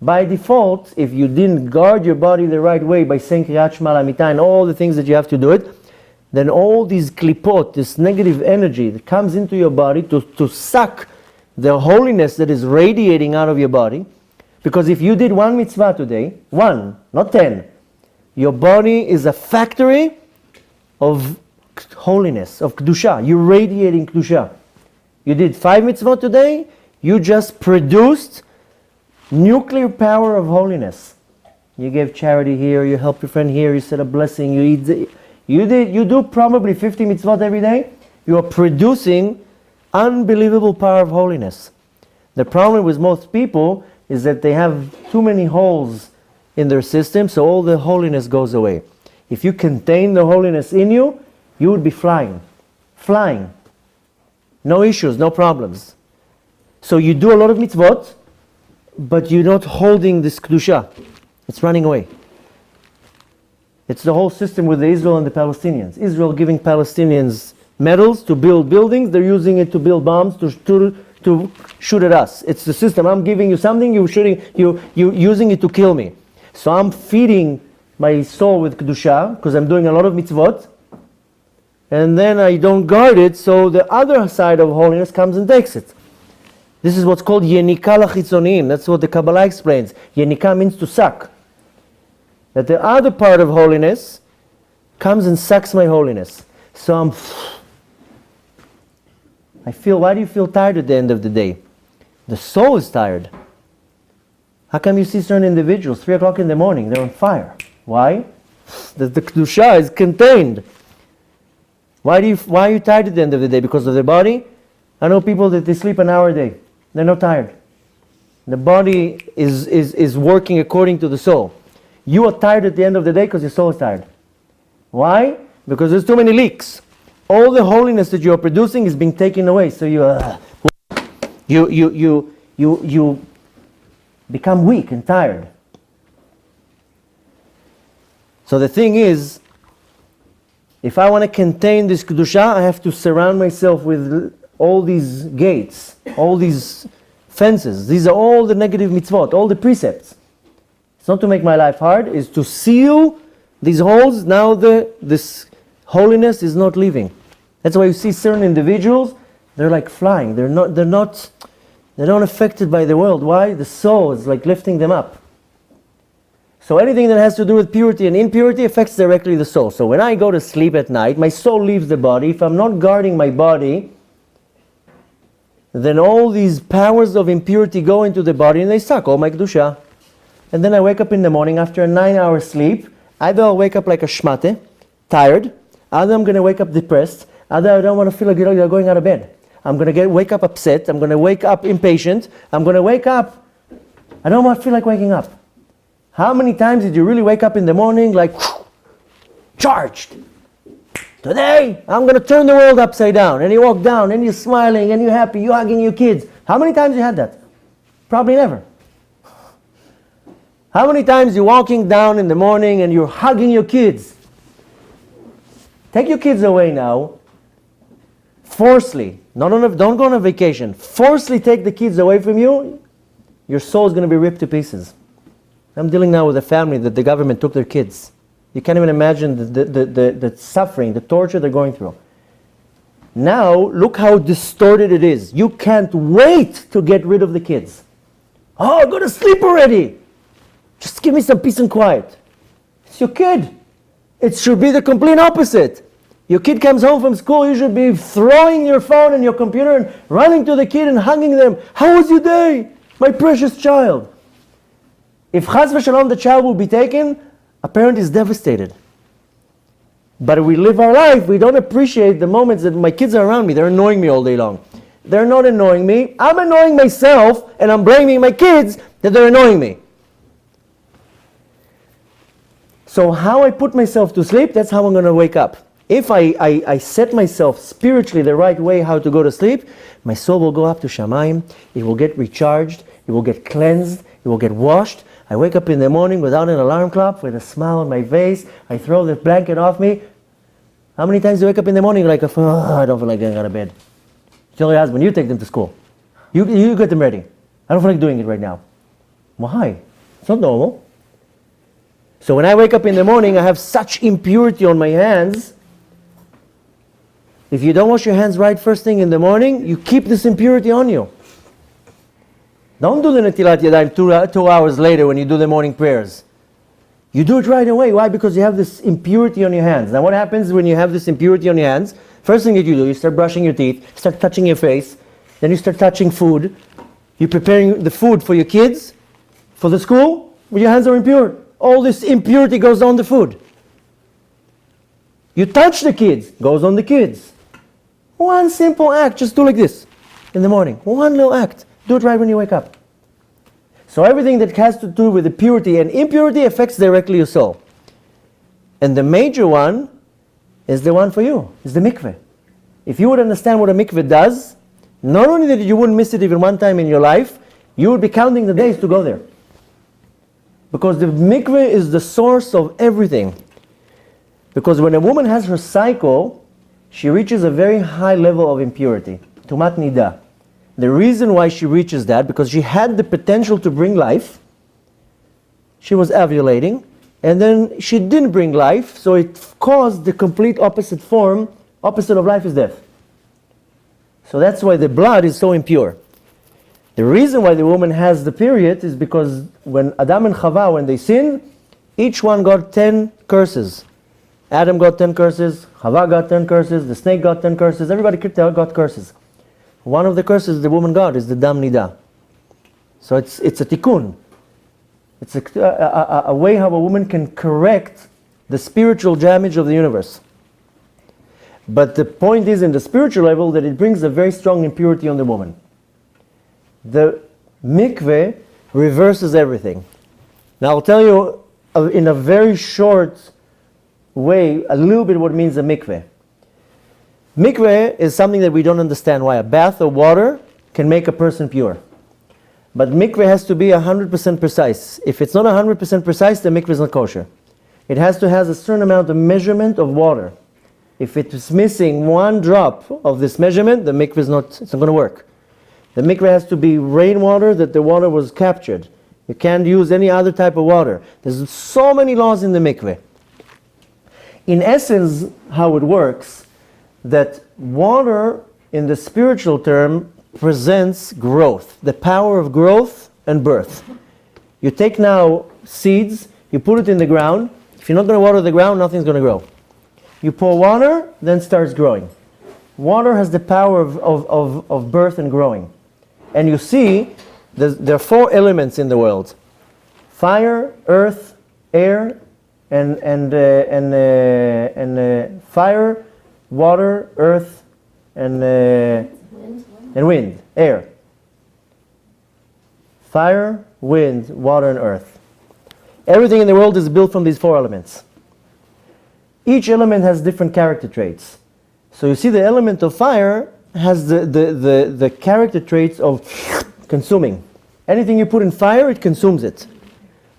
By default, if you didn't guard your body the right way by saying Kriyat Shema L'Amita and all the things that you have to do it, then all these klipot, this negative energy that comes into your body to suck the holiness that is radiating out of your body. Because if you did one mitzvah today, one, not 10, your body is a factory of holiness, of kedusha. You're radiating kedusha. You did 5 mitzvot today, you just produced nuclear power of holiness. You gave charity here, you helped your friend here, you said a blessing, you do probably 50 mitzvot every day. You are producing unbelievable power of holiness. The problem with most people is that they have too many holes in their system, so all the holiness goes away. If you contain the holiness in you, you would be flying. No issues, no problems. So you do a lot of mitzvot, but you're not holding this kedusha. It's running away. It's the whole system with the Israel and the Palestinians. Israel giving Palestinians medals to build buildings, they're using it to build bombs to shoot at us. It's the system. I'm giving you something, you're using it to kill me. So I'm feeding my soul with kedusha because I'm doing a lot of mitzvot, and then I don't guard it, so the other side of holiness comes and takes it. This is what's called yenika lachitzonim. That's what the Kabbalah explains. Yenika means to suck. That the other part of holiness comes and sucks my holiness. So why do you feel tired at the end of the day? The soul is tired. How come you see certain individuals, 3 o'clock in the morning, they're on fire? Why? The Kedusha is contained. Why are you tired at the end of the day? Because of the body? I know people that they sleep an hour a day. They're not tired. The body is working according to the soul. You are tired at the end of the day because your soul is tired. Why? Because there's too many leaks. All the holiness that you are producing is being taken away. So you become weak and tired. So the thing is, if I want to contain this Kedusha, I have to surround myself with all these gates, all these fences. These are all the negative mitzvot, all the precepts. It's not to make my life hard, it's to seal these holes. Now this holiness is not leaving. That's why you see certain individuals, they're like flying. They're not affected by the world. Why? The soul is like lifting them up. So anything that has to do with purity and impurity affects directly the soul. So when I go to sleep at night, my soul leaves the body. If I'm not guarding my body, then all these powers of impurity go into the body and they suck all my kedusha. And then I wake up in the morning after a 9-hour sleep. Either I'll wake up like a shmate, tired. Either I'm going to wake up depressed. Either I don't want to feel like going out of bed. I'm going to wake up upset. I'm going to wake up impatient. I'm going to wake up. I don't want to feel like waking up. How many times did you really wake up in the morning like charged? Today, I'm going to turn the world upside down. And you walk down and you're smiling and you're happy. You're hugging your kids. How many times you had that? Probably never. How many times you're walking down in the morning and you're hugging your kids? Take your kids away now. Forcefully. Don't go on a vacation. Forcefully take the kids away from you. Your soul is going to be ripped to pieces. I'm dealing now with a family that the government took their kids. You can't even imagine the suffering, the torture they're going through. Now, look how distorted it is. You can't wait to get rid of the kids. Oh, go to sleep already. Just give me some peace and quiet. It's your kid. It should be the complete opposite. Your kid comes home from school, you should be throwing your phone and your computer and running to the kid and hugging them. How was your day? My precious child. If chas v'shalom the child will be taken, a parent is devastated. But we live our life, we don't appreciate the moments that my kids are around me. They're annoying me all day long. They're not annoying me. I'm annoying myself and I'm blaming my kids that they're annoying me. So how I put myself to sleep, that's how I'm going to wake up. If I set myself spiritually the right way how to go to sleep, my soul will go up to Shamayim, it will get recharged, it will get cleansed, it will get washed. I wake up in the morning without an alarm clock, with a smile on my face. I throw the blanket off me. How many times do you wake up in the morning like, I don't feel like getting out of bed? Tell your husband, you take them to school. You get them ready. I don't feel like doing it right now. Why? It's not normal. So when I wake up in the morning, I have such impurity on my hands. If you don't wash your hands right first thing in the morning, you keep this impurity on you. Don't do the Netilat Yadayim 2 hours later when you do the morning prayers. You do it right away. Why? Because you have this impurity on your hands. Now what happens when you have this impurity on your hands? First thing that you do, you start brushing your teeth, start touching your face, then you start touching food. You're preparing the food for your kids, for the school, but your hands are impure. All this impurity goes on the food. You touch the kids, goes on the kids. One simple act, just do like this in the morning. One little act. Do it right when you wake up. So everything that has to do with the purity and impurity affects directly your soul. And the major one is the one for you, is the mikveh. If you would understand what a mikveh does, not only that you wouldn't miss it even one time in your life, you would be counting the days to go there. Because the mikveh is the source of everything. Because when a woman has her cycle, she reaches a very high level of impurity, tumat nida. The reason why she reaches that, because she had the potential to bring life, she was ovulating, and then she didn't bring life, so it caused the complete opposite form. Opposite of life is death. So that's why the blood is so impure. The reason why the woman has the period is because when Adam and Chava, when they sinned, each one got 10 curses. Adam got 10 curses, Chava got 10 curses, the snake got 10 curses, everybody got curses. One of the curses the woman got is the dam nida. So it's a tikkun. It's a way how a woman can correct the spiritual damage of the universe. But the point is, in the spiritual level, that it brings a very strong impurity on the woman. The mikveh reverses everything. Now I'll tell you in a very short way a little bit what it means a mikveh. Mikveh is something that we don't understand why. A bath of water can make a person pure. But mikveh has to be 100% precise. If it's not 100% precise, the mikveh is not kosher. It has to have a certain amount of measurement of water. If it is missing one drop of this measurement, the mikveh it's not going to work. The mikveh has to be rainwater, that the water was captured. You can't use any other type of water. There's so many laws in the mikveh. In essence, how it works, that water in the spiritual term presents growth, the power of growth and birth. You take now seeds, you put it in the ground. If you're not going to water the ground, nothing's going to grow. You pour water, then it starts growing. Water has the power of birth and growing. And you see, there are 4 elements in the world: fire, earth, air, and fire, water, earth, and wind, air. Fire, wind, water, and earth. Everything in the world is built from these 4 elements. Each element has different character traits. So you see, the element of fire has the character traits of consuming. Anything you put in fire, it consumes it.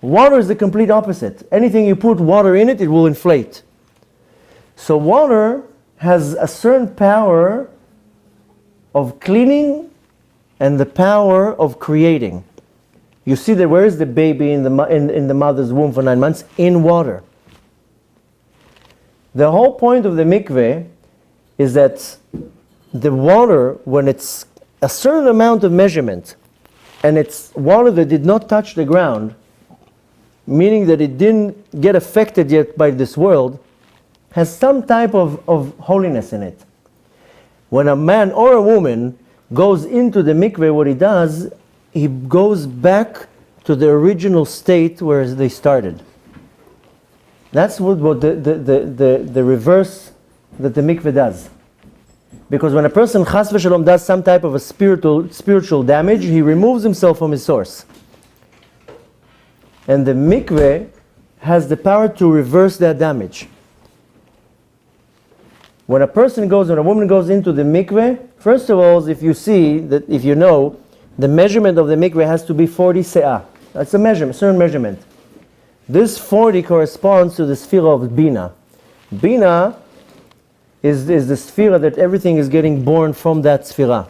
Water is the complete opposite. Anything you put water in it, it will inflate. So water has a certain power of cleaning and the power of creating. You see that where is the baby in the mother's womb for 9 months? In water. The whole point of the mikveh is that the water, when it's a certain amount of measurement, and it's water that did not touch the ground, meaning that it didn't get affected yet by this world, has some type of holiness in it. When a man or a woman goes into the mikveh, what he does, he goes back to the original state where they started. That's what the reverse that the mikveh does. Because when a person chas v'shalom does some type of a spiritual damage, he removes himself from his source. And the mikveh has the power to reverse that damage. When a woman goes into the mikveh, first of all, if you know, the measurement of the mikveh has to be 40 se'ah. That's a measurement, certain measurement. This 40 corresponds to the sphere of Bina. Bina is the sphere that everything is getting born from that sphere.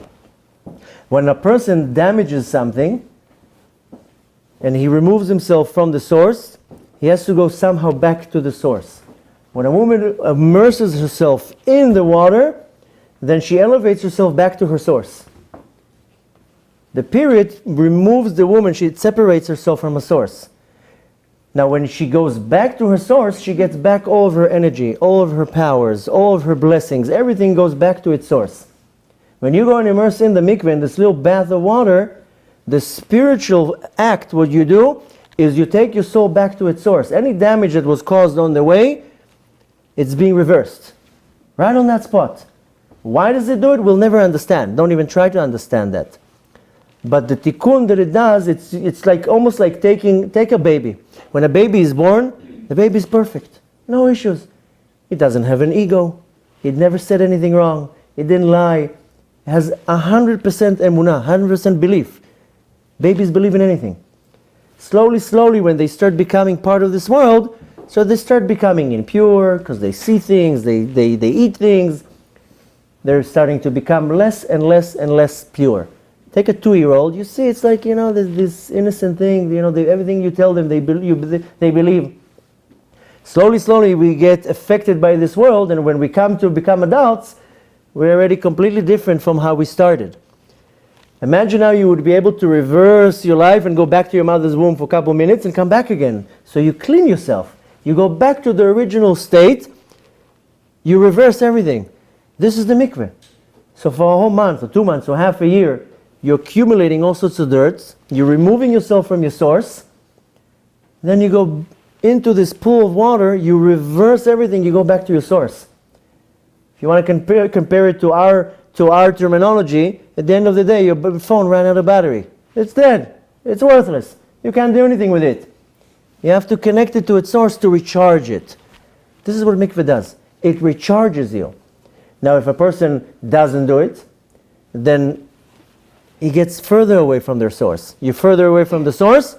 When a person damages something and he removes himself from the source, he has to go somehow back to the source. When a woman immerses herself in the water, then she elevates herself back to her source. The period removes the woman, she separates herself from a source. Now when she goes back to her source, she gets back all of her energy, all of her powers, all of her blessings. Everything goes back to its source. When you go and immerse in the mikveh, in this little bath of water, the spiritual act, what you do, is you take your soul back to its source. Any damage that was caused on the way, it's being reversed. Right on that spot. Why does it do it? We'll never understand. Don't even try to understand that. But the tikkun that it does, it's like almost like take a baby. When a baby is born, the baby is perfect. No issues. It doesn't have an ego. It never said anything wrong. It didn't lie. It has 100% emunah, 100% belief. Babies believe in anything. Slowly, when they start becoming part of this world, so they start becoming impure because they see things, they eat things. They're starting to become less and less and less pure. Take a 2-year-old, you see it's like, there's this innocent thing, everything you tell them, they believe. Slowly we get affected by this world, and when we come to become adults, we're already completely different from how we started. Imagine how you would be able to reverse your life and go back to your mother's womb for a couple minutes and come back again. So you clean yourself. You go back to the original state, you reverse everything. This is the mikveh. So for a whole month, or 2 months, or half a year, you're accumulating all sorts of dirt, you're removing yourself from your source, then you go into this pool of water, you reverse everything, you go back to your source. If you want to compare it to our terminology, at the end of the day, your phone ran out of battery. It's dead. It's worthless. You can't do anything with it. You have to connect it to its source to recharge it. This is what mikveh does. It recharges you. Now, if a person doesn't do it, then he gets further away from their source. You're further away from the source,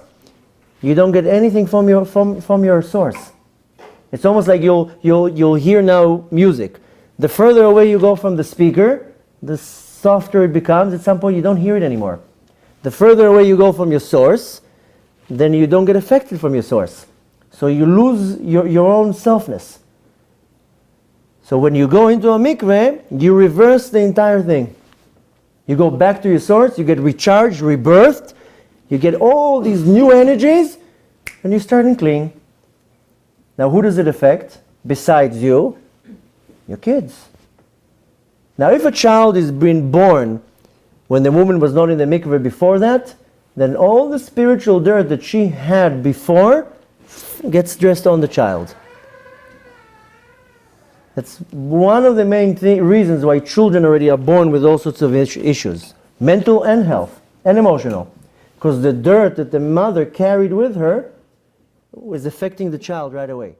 you don't get anything from your source. It's almost like you'll hear now music. The further away you go from the speaker, the softer it becomes. At some point you don't hear it anymore. The further away you go from your source, then you don't get affected from your source. So you lose your own selfness. So when you go into a mikveh, you reverse the entire thing. You go back to your source, you get recharged, rebirthed, you get all these new energies, and you start clean. Now who does it affect besides you? Your kids. Now if a child is being born when the woman was not in the mikveh before that, then all the spiritual dirt that she had before gets dressed on the child. That's one of the main reasons why children already are born with all sorts of issues, mental and health and emotional, because the dirt that the mother carried with her was affecting the child right away.